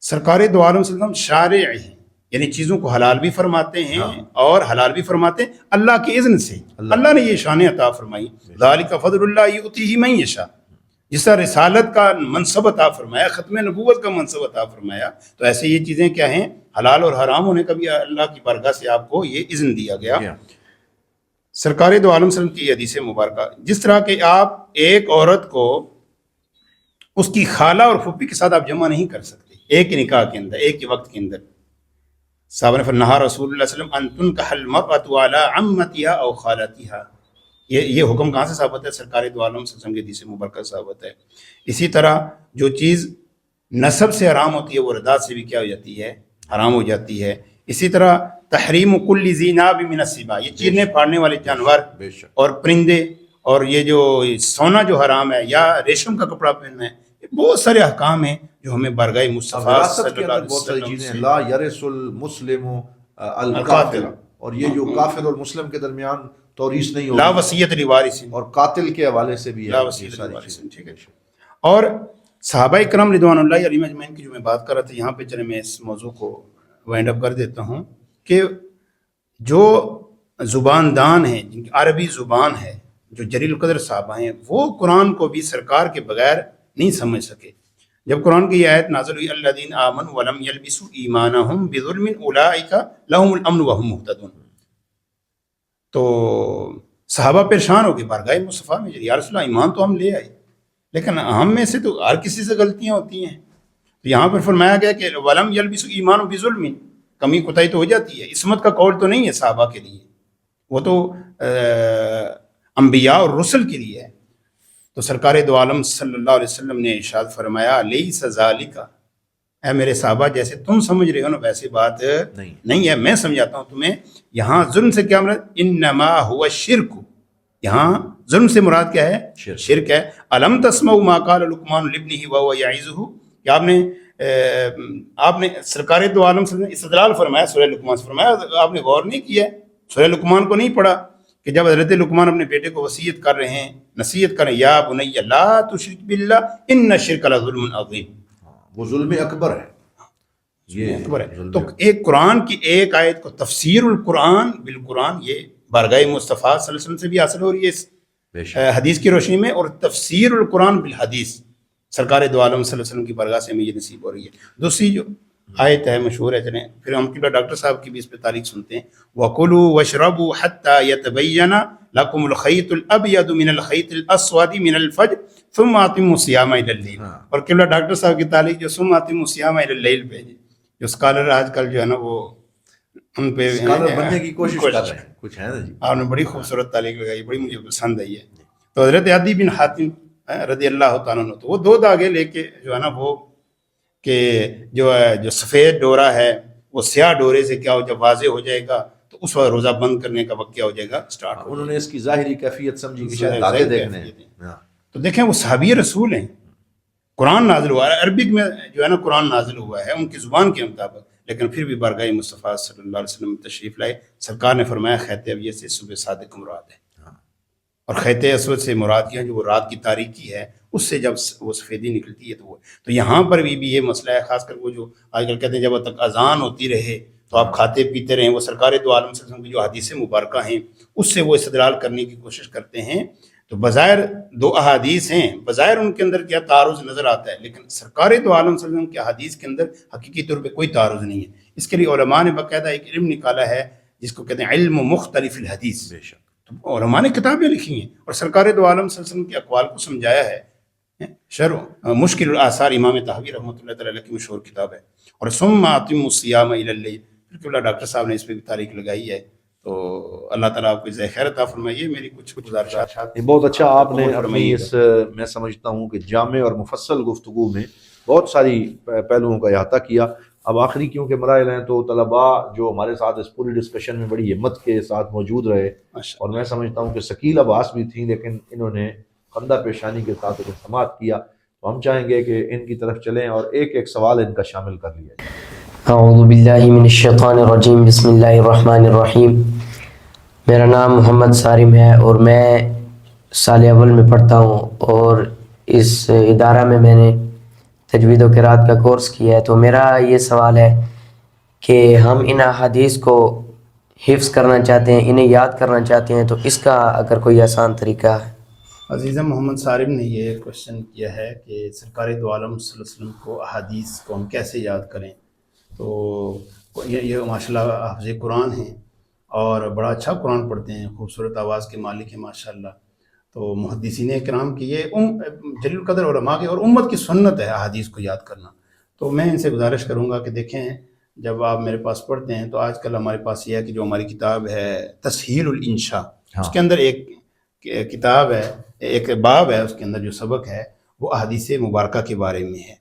سرکار دو عالم صلی اللہ علیہ وسلم شارع ہیں، یعنی چیزوں کو حلال بھی فرماتے ہیں اور حلال بھی فرماتے ہیں اللہ کے اذن سے۔ اللہ نے یہ شان عطا فرمائی، ذالک فضل اللہ یؤتیہ من یشاء، جس طرح رسالت کا منصب عطا فرمایا، ختم نبوت کا منصب عطا فرمایا، تو ایسے یہ چیزیں کیا ہیں، حلال اور حرام ہونے کا بھی اللہ کی بارگاہ سے آپ کو یہ اذن دیا گیا۔ سرکار دو عالم صلی اللہ علیہ وسلم کی حدیث مبارکہ، جس طرح کہ آپ ایک عورت کو اس کی خالہ اور پھوپھی کے ساتھ آپ جمع نہیں کر سکتے ایک ہی نکاح کے اندر، ایک ہی وقت کے اندر۔ صحابہ نے فرمایا رسول اللہ صلی اللہ علیہ وسلم ان تنکح المرأة علی عمتها او خالتها، یہ حکم کہاں سے ثابت ہے؟ سرکار دو عالم صلی اللہ علیہ وسلم کی حدیث مبارکہ ثابت ہے۔ اسی طرح جو چیز نسب سے حرام ہوتی ہے وہ رضاعت سے بھی کیا ہو جاتی ہے، حرام ہو جاتی ہے۔ اسی طرح تحریم کل ذی ناب من السباع، یہ چیرنے پھاڑنے والے جانور اور پرندے، اور یہ جو سونا جو حرام ہے یا ریشم کا کپڑا پہننا ہے، بہت سارے احکام ہیں جو ہمیں بارگاہ مصطفیٰ صلی اللہ علیہ وسلم سے، لا یرث المسلم القاتل، اور یہ جو کافر اور مسلم کے درمیان توریث نہیں ہوگی، لا وصیت لوارث، اور قاتل کے حوالے سے بھی لا وصیت لوارث، ٹھیک ہے۔ اور صحابہ کرام رضوان اللہ علیہم اجمعین کی جو میں بات کر رہا تھا، یہاں پہ چلے میں اس موضوع کو وائنڈ اپ کر دیتا ہوں کہ جو زبان دان ہیں، جن کی عربی زبان ہے، جو جلیل القدر صحابہ ہیں، وہ قرآن کو بھی سرکار کے بغیر نہیں سمجھ سکے۔ جب قرآن کی یہ آیت نازل ہوئی الذین آمنوا ولم یلبسوا ایمانہم بظلم اولئک لہم الامن وہم مہتدون، تو صحابہ پریشان ہو گئے بارگاہ مصطفیٰ میں، یا رسول اللہ ایمان تو ہم لے آئے لیکن ہم میں سے تو ہر کسی سے غلطیاں ہوتی ہیں۔ تو یہاں پر فرمایا گیا کہ ولم یلبسوا ایمانہم بظلم، کمی کوتاہی تو ہو جاتی ہے، عصمت کا قول تو نہیں ہے صحابہ کے لیے، وہ تو انبیاء اور رسل کے لیے ہے۔ تو سرکار دو عالم صلی اللہ علیہ وسلم نے ارشاد فرمایا لیس ذالک، اے میرے صحابہ جیسے تم سمجھ رہے ہو نا ویسے بات نہیں ہے، میں سمجھاتا ہوں تمہیں۔ یہاں ظلم سے کیا مراد؟ انما هو الشرک، یہاں ظلم سے مراد کیا ہے؟ شرک ہے۔ الم تسمعوا ما قال لقمان لابنه وهو يعظه، کہ آپ نے سرکار دو عالم صلی اللہ علیہ وسلم نے استدلال فرمایا سورہ لقمان سے، فرمایا آپ نے غور نہیں کیا ہے، سورہ لقمان کو نہیں پڑھا کہ جب حضرت لقمان اپنے بیٹے کو وصیت کر رہے ہیں، نصیحت کر رہے ہیں، یا بنی لا تشرک باللہ ان الشرک لظلم عظیم، وہ ظلم اکبر ہے، یہ اکبر ہے۔ تو ایک قرآن کی ایک آیت کو تفسیر القرآن بالقرآن، یہ بارگاہ مصطفیٰ صلی اللہ علیہ وسلم سے بھی حاصل ہو رہی ہے اس حدیث کی روشنی میں، اور تفسیر القرآن بالحدیث سرکار دو عالم صلی اللہ علیہ وسلم کی بارگاہ سے ہمیں یہ نصیب ہو رہی ہے۔ دوسری جو آیت ہے مشہور ہے، چلیں پھر ہم قبلہ ڈاکٹر صاحب کی بھی اس پہ تعلیق سنتے ہیں، وَكُلُوا وَاشْرَبُوا حَتَّى يَتَبَيَّنَ لَكُمُ الْخَيْطُ الْأَبْيَضُ مِنَ الْخَيْطِ الْأَسْوَدِ مِنَ الْفَجْرِ ثُمَّ أَتِمُّوا الصِّيَامَ إِلَى اللَّيْلِ، اور قبلہ ڈاکٹر صاحب کی تعلیق جو ثُمَّ أَتِمُّوا الصِّيَامَ إِلَى اللَّيْلِ پہ، جو اسکالر آج کل جو ہے نا وہ ان پہ اسکالر بننے کی کوشش کر رہے ہیں، کچھ ہے نا جی، آپ نے بڑی خوبصورت تعلیق لگائی، بڑی مجھے پسند آئی ہے۔ تو حضرت عدی بن حاتم رضی اللہ تعالیٰ عنہ، تو وہ دو دھاگے لے کے جو ہے نا وہ کہ جو سفید ڈورا ہے وہ سیاہ ڈورے سے کیا ہو جب واضح ہو جائے گا تو اس وقت روزہ بند کرنے کا وقت کیا ہو جائے گا اسٹارٹ. انہوں نے اس کی ظاہری کیفیت سمجھی کہ شاید تاکہ دیکھنے ہیں. تو دیکھیں وہ صحابی رسول ہیں, قرآن نازل ہوا ہے عربک میں جو ہے نا, قرآن نازل ہوا ہے ان کی زبان کے مطابق, لیکن پھر بھی بارگاہ مصطفیٰ صلی اللہ علیہ وسلم تشریف لائے. سرکار نے فرمایا خیط ابیض سے صبح صادق مراد ہے, اور خیط اسود سے مراد کیا جو وہ رات کی تاریکی ہے, اس سے جب وہ سفیدی نکلتی ہے تو یہاں پر بھی یہ مسئلہ ہے. خاص کر وہ جو آج کل کہتے ہیں جب تک اذان ہوتی رہے تو آپ کھاتے پیتے رہیں, وہ سرکار دو عالم صلی اللہ علیہ وسلم کی جو حدیث مبارکہ ہیں اس سے وہ استدلال کرنے کی کوشش کرتے ہیں. تو بظاہر دو احادیث ہیں, بظاہر ان کے اندر کیا تعارض نظر آتا ہے, لیکن سرکار دو عالم صلی اللہ علیہ وسلم کی حدیث کے اندر حقیقی طور پہ کوئی تعارض نہیں ہے. اس کے لیے علماء نے باقاعدہ ایک علم نکالا ہے جس کو کہتے ہیں علم مختلف الحدیث. بے شک تو علماء نے کتابیں لکھی ہیں اور سرکار دو عالم صلی اللہ علیہ وسلم کے اقوال کو سمجھایا ہے. شرح مشکل الاثار امام طحاوی رحمۃ اللہ تعالی کی مشہور کتاب ہے. اور ثم اتموا الصیام الی اللیل, پھر ڈاکٹر صاحب نے اس پہ بھی تاریخ لگائی ہے. تو اللہ تعالیٰ آپ کو جزائے خیر عطا فرمائے. میری کچھ گزارشات. بہت اچھا آپ نے اپنی اس میں سمجھتا ہوں کہ جامع اور مفصل گفتگو میں بہت ساری پہلوؤں کا احاطہ کیا. اب آخری کیونکہ مراحل ہیں تو طلباء جو ہمارے ساتھ اس پوری ڈسکشن میں بڑی ہمت کے ساتھ موجود رہے, اور میں سمجھتا ہوں کہ ثقیل آواز بھی تھیں لیکن انہوں نے خندہ پیشانی کے ساتھ ایک سماعت کیا. تو ہم چاہیں گے کہ ان کی طرف چلیں اور ایک ایک سوال ان کا شامل کر لیا جائے. اعوذ باللہ من الشیطان الرجیم, بسم اللہ الرحمن الرحیم. میرا نام محمد سارم ہے اور میں سال اول میں پڑھتا ہوں, اور اس ادارہ میں نے تجوید و قرات کا کورس کیا ہے. تو میرا یہ سوال ہے کہ ہم ان احادیث کو حفظ کرنا چاہتے ہیں, انہیں یاد کرنا چاہتے ہیں, تو اس کا اگر کوئی آسان طریقہ ہے. عزیزہ محمد سارم نے یہ کوشچن کیا ہے کہ سرکار دو عالم صلی اللہ علیہ وسلم کو احادیث کو ہم کیسے یاد کریں. تو یہ ماشاء اللہ حافظ قرآن ہیں اور بڑا اچھا قرآن پڑھتے ہیں, خوبصورت آواز کے مالک ہیں ماشاء اللہ. تو محدثین کرام کی یہ جلیل القدر علماء کی اور امت کی سنت ہے احادیث کو یاد کرنا. تو میں ان سے گزارش کروں گا کہ دیکھیں جب آپ میرے پاس پڑھتے ہیں تو آج کل ہمارے پاس یہ ہے کہ جو ہماری کتاب ہے تسہیل الانشاء, اس کے اندر ایک کتاب ہے, ایک باب ہے, اس کے اندر جو سبق ہے وہ احادیث مبارکہ کے بارے میں ہے.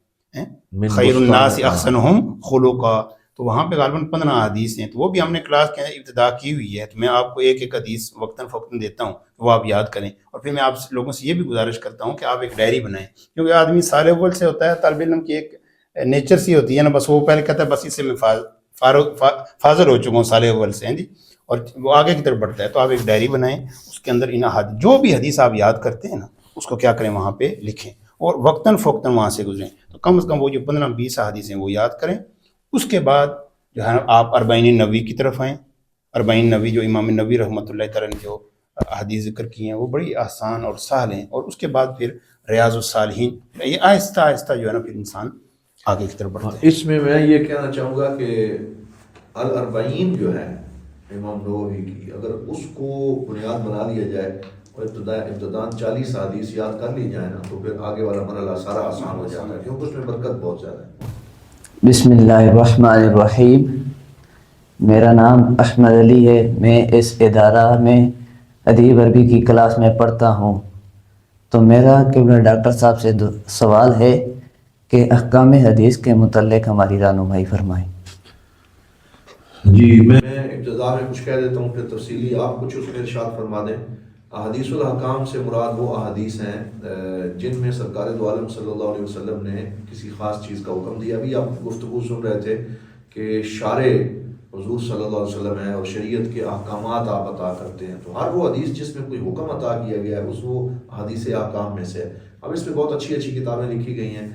خیر الناس احسنہم خلقا, تو وہاں پہ غالباً 15 حدیث ہیں. تو وہ بھی ہم نے کلاس کے ابتدا کی ہوئی ہے. تو میں آپ کو ایک ایک حدیث وقتاً فوقتاً دیتا ہوں, وہ آپ یاد کریں. اور پھر میں آپ لوگوں سے یہ بھی گزارش کرتا ہوں کہ آپ ایک ڈائری بنائیں, کیونکہ آدمی سال اول سے ہوتا ہے, طالب علم کی ایک نیچر سی ہوتی ہے نا, بس وہ پہلے کہتا ہے بس اس سے میں فاضل ہو چکا ہوں سال اول سے, جی, اور وہ آگے کی طرف بڑھتا ہے. تو آپ ایک ڈائری بنائیں, اس کے اندر ان حدیث جو بھی حدیث آپ یاد کرتے ہیں نا اس کو کیا کریں وہاں پہ لکھیں, اور وقتاً فوقتاً وہاں سے گزریں. تو کم از کم وہ جو 15-20 حدیث ہیں وہ یاد کریں. اس کے بعد جو ہے آپ اربعین نووی کی طرف آئیں. اربعین نووی جو امام نووی رحمۃ اللہ تعالیٰ نے جو حدیث ذکر کی ہیں وہ بڑی آسان اور سہل ہیں. اور اس کے بعد پھر ریاض الصالحین, یہ آہستہ آہستہ جو ہے نا پھر انسان آگے کی طرف بڑھتا ہے. اس میں یہ کہنا چاہوں گا کہ الاربعین جو ہے امام نووی کی, اگر اس کو بنیاد بنا لیا جائے اور ابتداً 40 حدیث یاد کر لی جائے نا تو پھر آگے والا مرحلہ سارا آسان ہو جاتا ہے, کیونکہ اس میں برکت بہت زیادہ ہے. بسم اللہ الرحمن الرحیم. میرا نام احمد علی ہے, میں اس ادارہ میں ادیب عربی کی کلاس میں پڑھتا ہوں. تو میرا قبلہ ڈاکٹر صاحب سے سوال ہے کہ احکام حدیث کے متعلق ہماری رہنمائی فرمائیں. جی, میں ابتدا میں کچھ کہہ دیتا ہوں پھر تفصیلی آپ کچھ اس میں ارشاد فرما دیں. احادیث الاحکام سے مراد وہ احادیث ہیں جن میں سرکار دو عالم صلی اللہ علیہ وسلم نے کسی خاص چیز کا حکم دیا. ابھی آپ گفتگو سن رہے تھے کہ شارع حضور صلی اللہ علیہ وسلم ہے اور شریعت کے احکامات آپ عطا کرتے ہیں. تو ہر وہ حدیث جس میں کوئی حکم عطا کیا گیا ہے اس وہ حدیث احکام میں سے ہے. اب اس میں بہت اچھی اچھی کتابیں لکھی گئی ہیں.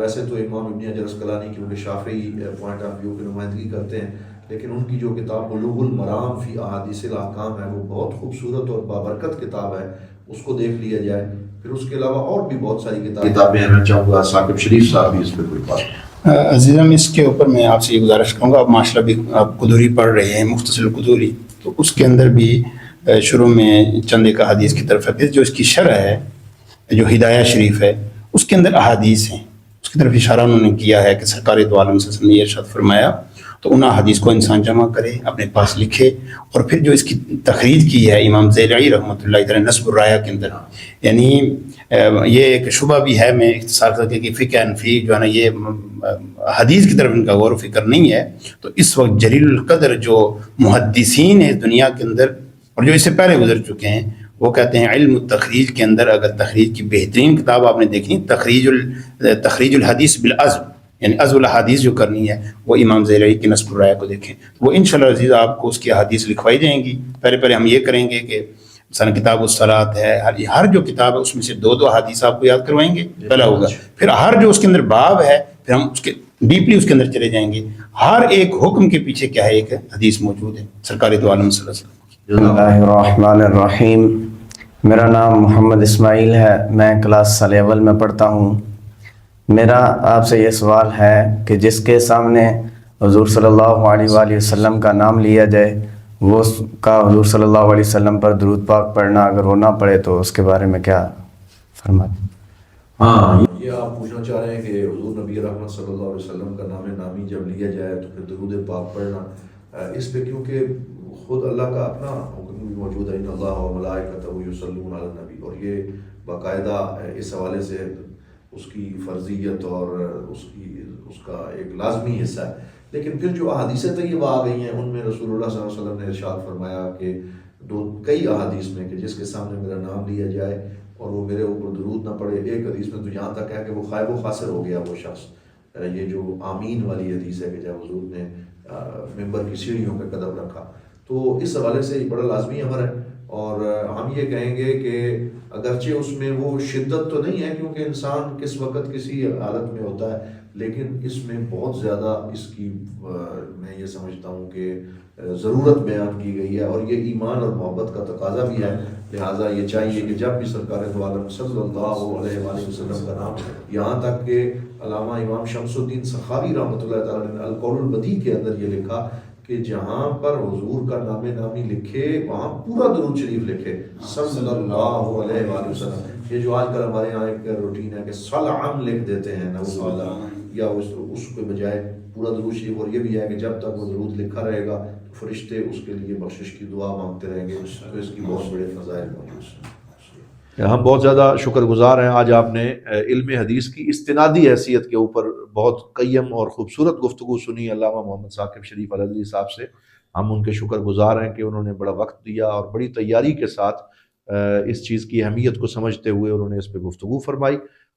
ویسے تو امام ابن حجر اسقلانی کیونکہ شافعی پوائنٹ آف ویو کی نمائندگی کرتے ہیں, لیکن ان کی جو کتاب بلوغ المرام فی احادیث الاحکام ہے وہ بہت خوبصورت اور بابرکت کتاب ہے, اس کو دیکھ لیا جائے. پھر اس کے علاوہ اور بھی بہت ساری کتابیں ہیں. میں چاہوں گا ثاقب شریف صاحب بھی اس پہ کوئی بات. عزیزم اس کے اوپر میں آپ سے یہ گزارش کروں گا, آپ ماشاء اللہ بھی آپ قدوری پڑھ رہے ہیں, مختصر قدوری, تو اس کے اندر بھی شروع میں چند ایک احادیث کی طرف ہے. پھر جو اس کی شرح ہے جو ہدایہ شریف ہے اس کے اندر احادیث ہیں, اس کی طرف اشارہ انہوں نے کیا ہے کہ سرکار دو عالم صلی اللہ علیہ وسلم نے ارشاد فرمایا. تو ان احادیث کو انسان جمع کرے، اپنے پاس لکھے، اور پھر جو اس کی تخریج کی ہے امام زیلعی رحمۃ اللہ تعالی نصب الرایہ کے اندر، یعنی یہ ایک شبہ بھی ہے، میں اختصار کر کے کہ فقہ حنفی جو ہے نا یہ حدیث کی طرف ان کا غور و فکر نہیں ہے. تو اس وقت جلیل القدر جو محدثین ہیں دنیا کے اندر اور جو اس سے پہلے گزر چکے ہیں، وہ کہتے ہیں علم التخریج کے اندر اگر تخریج کی بہترین کتاب آپ نے دیکھنی تخریج الحدیث بالعزم، یعنی عزم الحدیث جو کرنی ہے، وہ امام زیلعی کی نصب الرایہ کو دیکھیں. وہ انشاءاللہ عزیز آپ کو اس کی احادیث لکھوائی جائیں گی. پہلے ہم یہ کریں گے کہ مثلا کتاب الصلاۃ ہے، ہر جو کتاب ہے اس میں سے دو حدیث آپ کو یاد کروائیں گے، پہلا ہوگا. پھر ہر جو اس کے اندر باب ہے پھر ہم اس کے ڈیپلی اس کے اندر چلے جائیں گے، ہر ایک حکم کے پیچھے کیا ہے ایک حدیث موجود ہے سرکار دو عالم صلی اللہ علیہ وسلم. بسم اللہ الرحمن الرحیم. میرا نام محمد اسماعیل ہے، میں کلاس ثانوی اول میں پڑھتا ہوں. میرا آپ سے یہ سوال ہے کہ جس کے سامنے حضور صلی اللہ علیہ وآلہ وسلم کا نام لیا جائے، وہ اس کا حضور صلی اللہ علیہ وسلم پر درود پاک پڑھنا اگر وہ نہ پڑھے تو اس کے بارے میں کیا فرماتے؟ ہاں، یہ آپ پوچھنا چاہ رہے ہیں کہ حضور نبی رحمت صلی اللہ علیہ وسلم کا نام نامی جب لیا جائے تو پھر درود پاک پڑھنا، اس پہ کیونکہ خود اللہ کا اپنا حکم بھی موجود ہے، ان اللہ و ملائکتہ یصلون علی النبی، اور یہ باقاعدہ اس حوالے سے اس کی فرضیت اور اس کا ایک لازمی حصہ ہے. لیکن پھر جو احادیث طیبہ آ گئی ہیں ان میں رسول اللہ صلی اللہ علیہ وسلم نے ارشاد فرمایا کہ کئی احادیث میں کہ جس کے سامنے میرا نام لیا جائے اور وہ میرے اوپر درود نہ پڑے. ایک حدیث میں تو یہاں تک ہے کہ وہ خائب و خاسر ہو گیا وہ شخص. یہ جو آمین والی حدیث ہے کہ جب حضور نے ممبر کی سیڑھیوں پہ قدم رکھا، تو اس حوالے سے بڑا لازمی امر ہے. اور ہم یہ کہیں گے کہ اگرچہ اس میں وہ شدت تو نہیں ہے کیونکہ انسان کس وقت کسی حالت میں ہوتا ہے، لیکن اس میں بہت زیادہ اس کی میں یہ سمجھتا ہوں کہ ضرورت بیان کی گئی ہے، اور یہ ایمان اور محبت کا تقاضا بھی ہے. لہٰذا یہ چاہیے کہ جب بھی سرکار دو عالم صلی اللہ علیہ وآلہ وسلم کا نام، یہاں تک کہ علامہ امام شمس الدین سخاوی رحمۃ اللہ تعالیٰ نے القول البدیع کے اندر یہ لکھا کہ جہاں پر حضور کا نام نامی لکھے وہاں پورا درود شریف لکھے صلی اللہ علیہ وآلہ وسلم. یہ جو آج کل ہمارے یہاں ایک روٹین ہے کہ صلعم لکھ دیتے ہیں نعوذ باللہ، یا اس کے بجائے پورا درود شریف. اور یہ بھی ہے کہ جب تک وہ درود لکھا رہے گا تو فرشتے اس کے لیے بخشش کی دعا مانگتے رہیں گے، تو اس کی بہت بڑے فضائل موجود ہیں. ہم بہت زیادہ شکر گزار ہیں، آج آپ نے علم حدیث کی استنادی حیثیت کے اوپر بہت قیم اور خوبصورت گفتگو سنی علامہ محمد ثاقب شریف الازہری صاحب سے. ہم ان کے شکر گزار ہیں کہ انہوں نے بڑا وقت دیا اور بڑی تیاری کے ساتھ اس چیز کی اہمیت کو سمجھتے ہوئے انہوں نے اس پہ گفتگو فرمائی.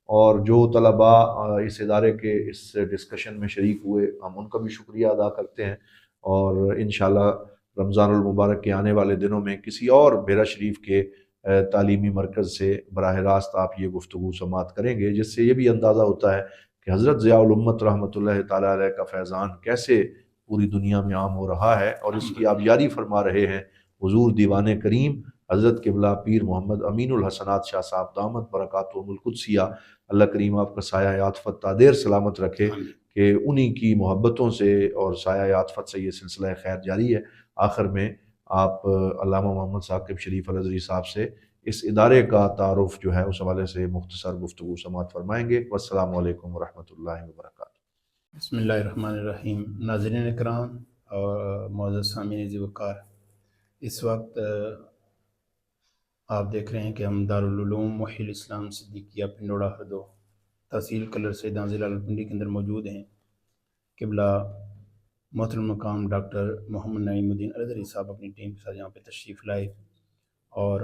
اور جو طلباء اس ادارے کے اس ڈسکشن میں شریک ہوئے، ہم ان کا بھی شکریہ ادا کرتے ہیں. اور انشاءاللہ رمضان المبارک کے آنے والے دنوں میں کسی اور بیرا شریف کے تعلیمی مرکز سے براہ راست آپ یہ گفتگو سماعت کریں گے، جس سے یہ بھی اندازہ ہوتا ہے کہ حضرت ضیاء الامت رحمۃ اللہ تعالیٰ علیہ کا فیضان کیسے پوری دنیا میں عام ہو رہا ہے، اور اس کی آپ جاری فرما رہے ہیں حضور دیوان کریم حضرت قبلہ پیر محمد امین الحسنات شاہ صاحب دامت برکاتہم القدسیہ. اللہ کریم آپ کا سایہ عاطفت تادیر سلامت رکھے کہ انہی کی محبتوں سے اور سایہ عاطفت سے یہ سلسلہ خیر جاری ہے. آخر میں آپ علامہ محمد ثاقب شریف الازہری صاحب سے اس ادارے کا تعارف جو ہے اس حوالے سے مختصر گفتگو سماعت فرمائیں گے. والسلام علیکم ورحمۃ اللہ وبرکاتہ. بسم اللہ الرحمن الرحیم. ناظرین اکرام اور معزز سامعین ذی وقار، اس وقت آپ دیکھ رہے ہیں کہ ہم دارالعلوم محی الاسلام صدیقیہ پنڈوڑا ہردو تحصیل کلر سیداں ضلع راولپنڈی کے اندر موجود ہیں. قبلہ محترم مقام ڈاکٹر محمد نعیم الدین الازہری صاحب اپنی ٹیم کے ساتھ یہاں پہ تشریف لائے اور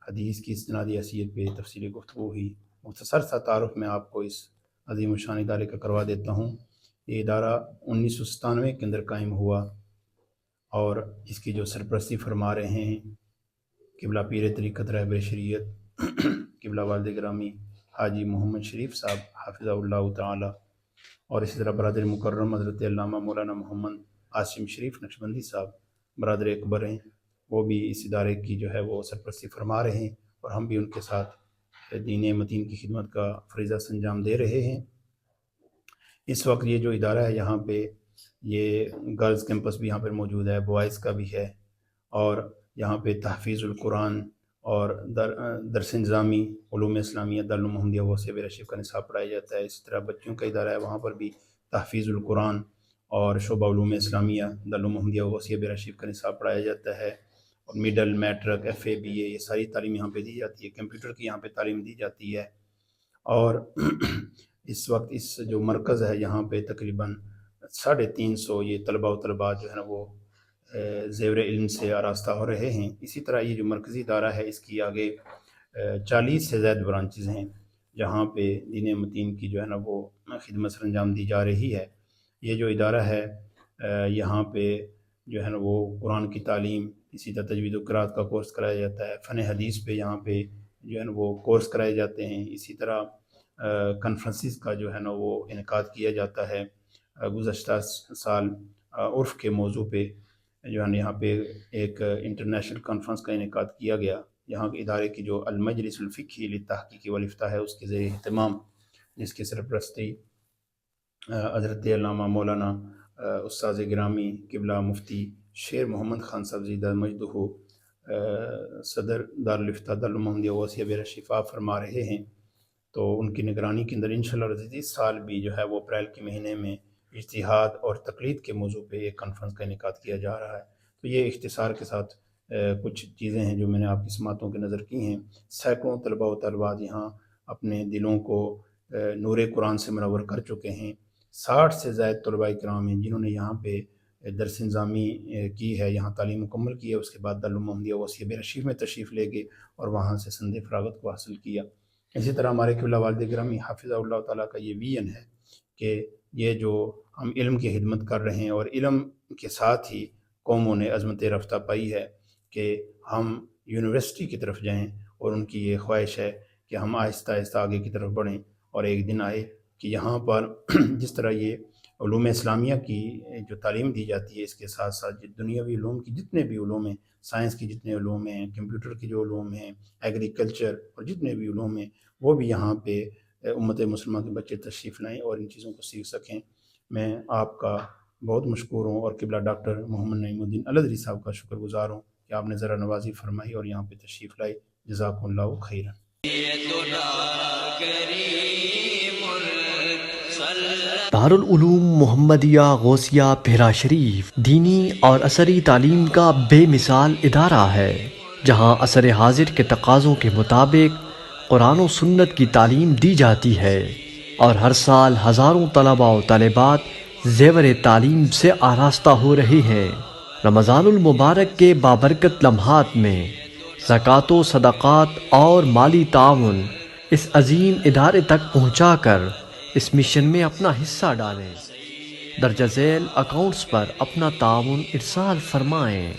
حدیث کی استنادی حیثیت پہ تفصیلی گفتگو ہوئی. مختصر سا تعارف میں آپ کو اس عظیم الشان ادارے کا کروا دیتا ہوں. یہ ادارہ 1997 کے اندر قائم ہوا اور اس کی جو سرپرستی فرما رہے ہیں قبلہ پیر طریقت رہبر شریعت قبلہ والد گرامی حاجی محمد شریف صاحب حافظہ اللہ تعالی، اور اسی طرح برادر مکرم حضرت علامہ مولانا محمد عاصم شریف نقشبندی صاحب برادر اکبر ہیں، وہ بھی اس ادارے کی جو ہے وہ سرپرستی فرما رہے ہیں، اور ہم بھی ان کے ساتھ دین متین کی خدمت کا فریضہ سنجام دے رہے ہیں. اس وقت یہ جو ادارہ ہے یہاں پہ یہ گرلز کیمپس بھی یہاں پر موجود ہے، بوائز کا بھی ہے، اور یہاں پہ تحفیظ القرآن اور درس نظامی علوم اسلامیہ دارالعلوم محمدیہ وہ سے بیرا شریف کا نصاب پڑھایا جاتا ہے. اسی طرح بچیوں کا ادارہ ہے، وہاں پر بھی تحفیظ القرآن اور شعبہ علوم اسلامیہ دارالعلوم محمدیہ غوثیہ بیرا شریف کا نصاب پڑھایا جاتا ہے، اور مڈل، میٹرک، FA BA یہ ساری تعلیم یہاں پہ دی جاتی ہے، کمپیوٹر کی یہاں پہ تعلیم دی جاتی ہے۔ اور اس وقت اس جو مرکز ہے یہاں پہ تقریباً 350 یہ طلباء و طلبات جو ہے نا وہ زیور علم سے آراستہ ہو رہے ہیں۔ اسی طرح یہ جو مرکزی ادارہ ہے اس کی آگے 40 سے زائد برانچز ہیں جہاں پہ دین متین کی جو ہے نا وہ خدمت سر انجام دی جا رہی ہے۔ یہ جو ادارہ ہے یہاں پہ جو ہے نا وہ قرآن کی تعلیم، اسی طرح تجوید و قرات کا کورس کرایا جاتا ہے، فن حدیث پہ یہاں پہ جو ہے نا وہ کورس کرائے جاتے ہیں، اسی طرح کنفرنسز کا جو ہے نا وہ انعقاد کیا جاتا ہے۔ گزشتہ سال عرف کے موضوع پہ جو ہے نا یہاں پہ ایک انٹرنیشنل کانفرنس کا انعقاد کیا گیا، یہاں کے ادارے کی جو المجلس الفقہی للتحقیق والافتاء ہے اس کے زیر اہتمام، جس کی سرپرستی حضرت علامہ مولانا استاذ گرامی قبلہ مفتی شیر محمد خان صاحب زیدہ مجدہ صدر دارالفتاء دارالعلوم محمدیہ غوثیہ بیرا شریف فرما رہے ہیں۔ تو ان کی نگرانی کے اندر انشاءاللہ اس سال بھی جو ہے وہ اپریل کے مہینے میں اجتہاد اور تقلید کے موضوع پہ ایک کانفرنس کا انعقاد کیا جا رہا ہے۔ تو یہ اختصار کے ساتھ کچھ چیزیں ہیں جو میں نے آپ کی سماعتوں کے نظر کی ہیں۔ سینکڑوں طلباء و طالبات یہاں اپنے دلوں کو نور قرآن سے منور کر چکے ہیں۔ 60 سے زائد طلباء کرام ہیں جنہوں نے یہاں پہ درس نظامی کی ہے، یہاں تعلیم مکمل کی ہے، اس کے بعد دارالعلوم محمدیہ غوثیہ بیرا شریف میں تشریف لے گئے اور وہاں سے سند فراغت کو حاصل کیا۔ اسی طرح ہمارے قبلہ والد گرامی حافظہ اللہ تعالیٰ کا یہ ویژن ہے کہ یہ جو ہم علم کی خدمت کر رہے ہیں، اور علم کے ساتھ ہی قوموں نے عظمت رفتہ پائی ہے کہ ہم یونیورسٹی کی طرف جائیں، اور ان کی یہ خواہش ہے کہ ہم آہستہ آہستہ آگے کی طرف بڑھیں، اور ایک دن آئے کہ یہاں پر جس طرح یہ علوم اسلامیہ کی جو تعلیم دی جاتی ہے، اس کے ساتھ ساتھ دنیاوی علوم کی جتنے بھی علوم ہیں، سائنس کی جتنے علوم ہیں، کمپیوٹر کی جو علوم ہیں، ایگریکلچر اور جتنے بھی علوم ہیں، وہ بھی یہاں پہ امت مسلمہ کے بچے تشریف لائیں اور ان چیزوں کو سیکھ سکیں۔ میں آپ کا بہت مشکور ہوں، اور قبلہ ڈاکٹر محمد نعیم الدین الازہری صاحب کا شکر گزار ہوں کہ آپ نے ذرا نوازی فرمائی اور یہاں پہ تشریف لائی۔ جزاکم اللہ خیرا۔ دارالعلوم محمدیہ غوثیہ بیرا شریف دینی اور عصری تعلیم کا بے مثال ادارہ ہے، جہاں عصر حاضر کے تقاضوں کے مطابق قرآن و سنت کی تعلیم دی جاتی ہے، اور ہر سال ہزاروں طلباء و طالبات زیور تعلیم سے آراستہ ہو رہے ہیں۔ رمضان المبارک کے بابرکت لمحات میں زکوٰۃ و صدقات اور مالی تعاون اس عظیم ادارے تک پہنچا کر اس مشن میں اپنا حصہ ڈالیں۔ درجہ ذیل اکاؤنٹس پر اپنا تعاون ارسال فرمائیں۔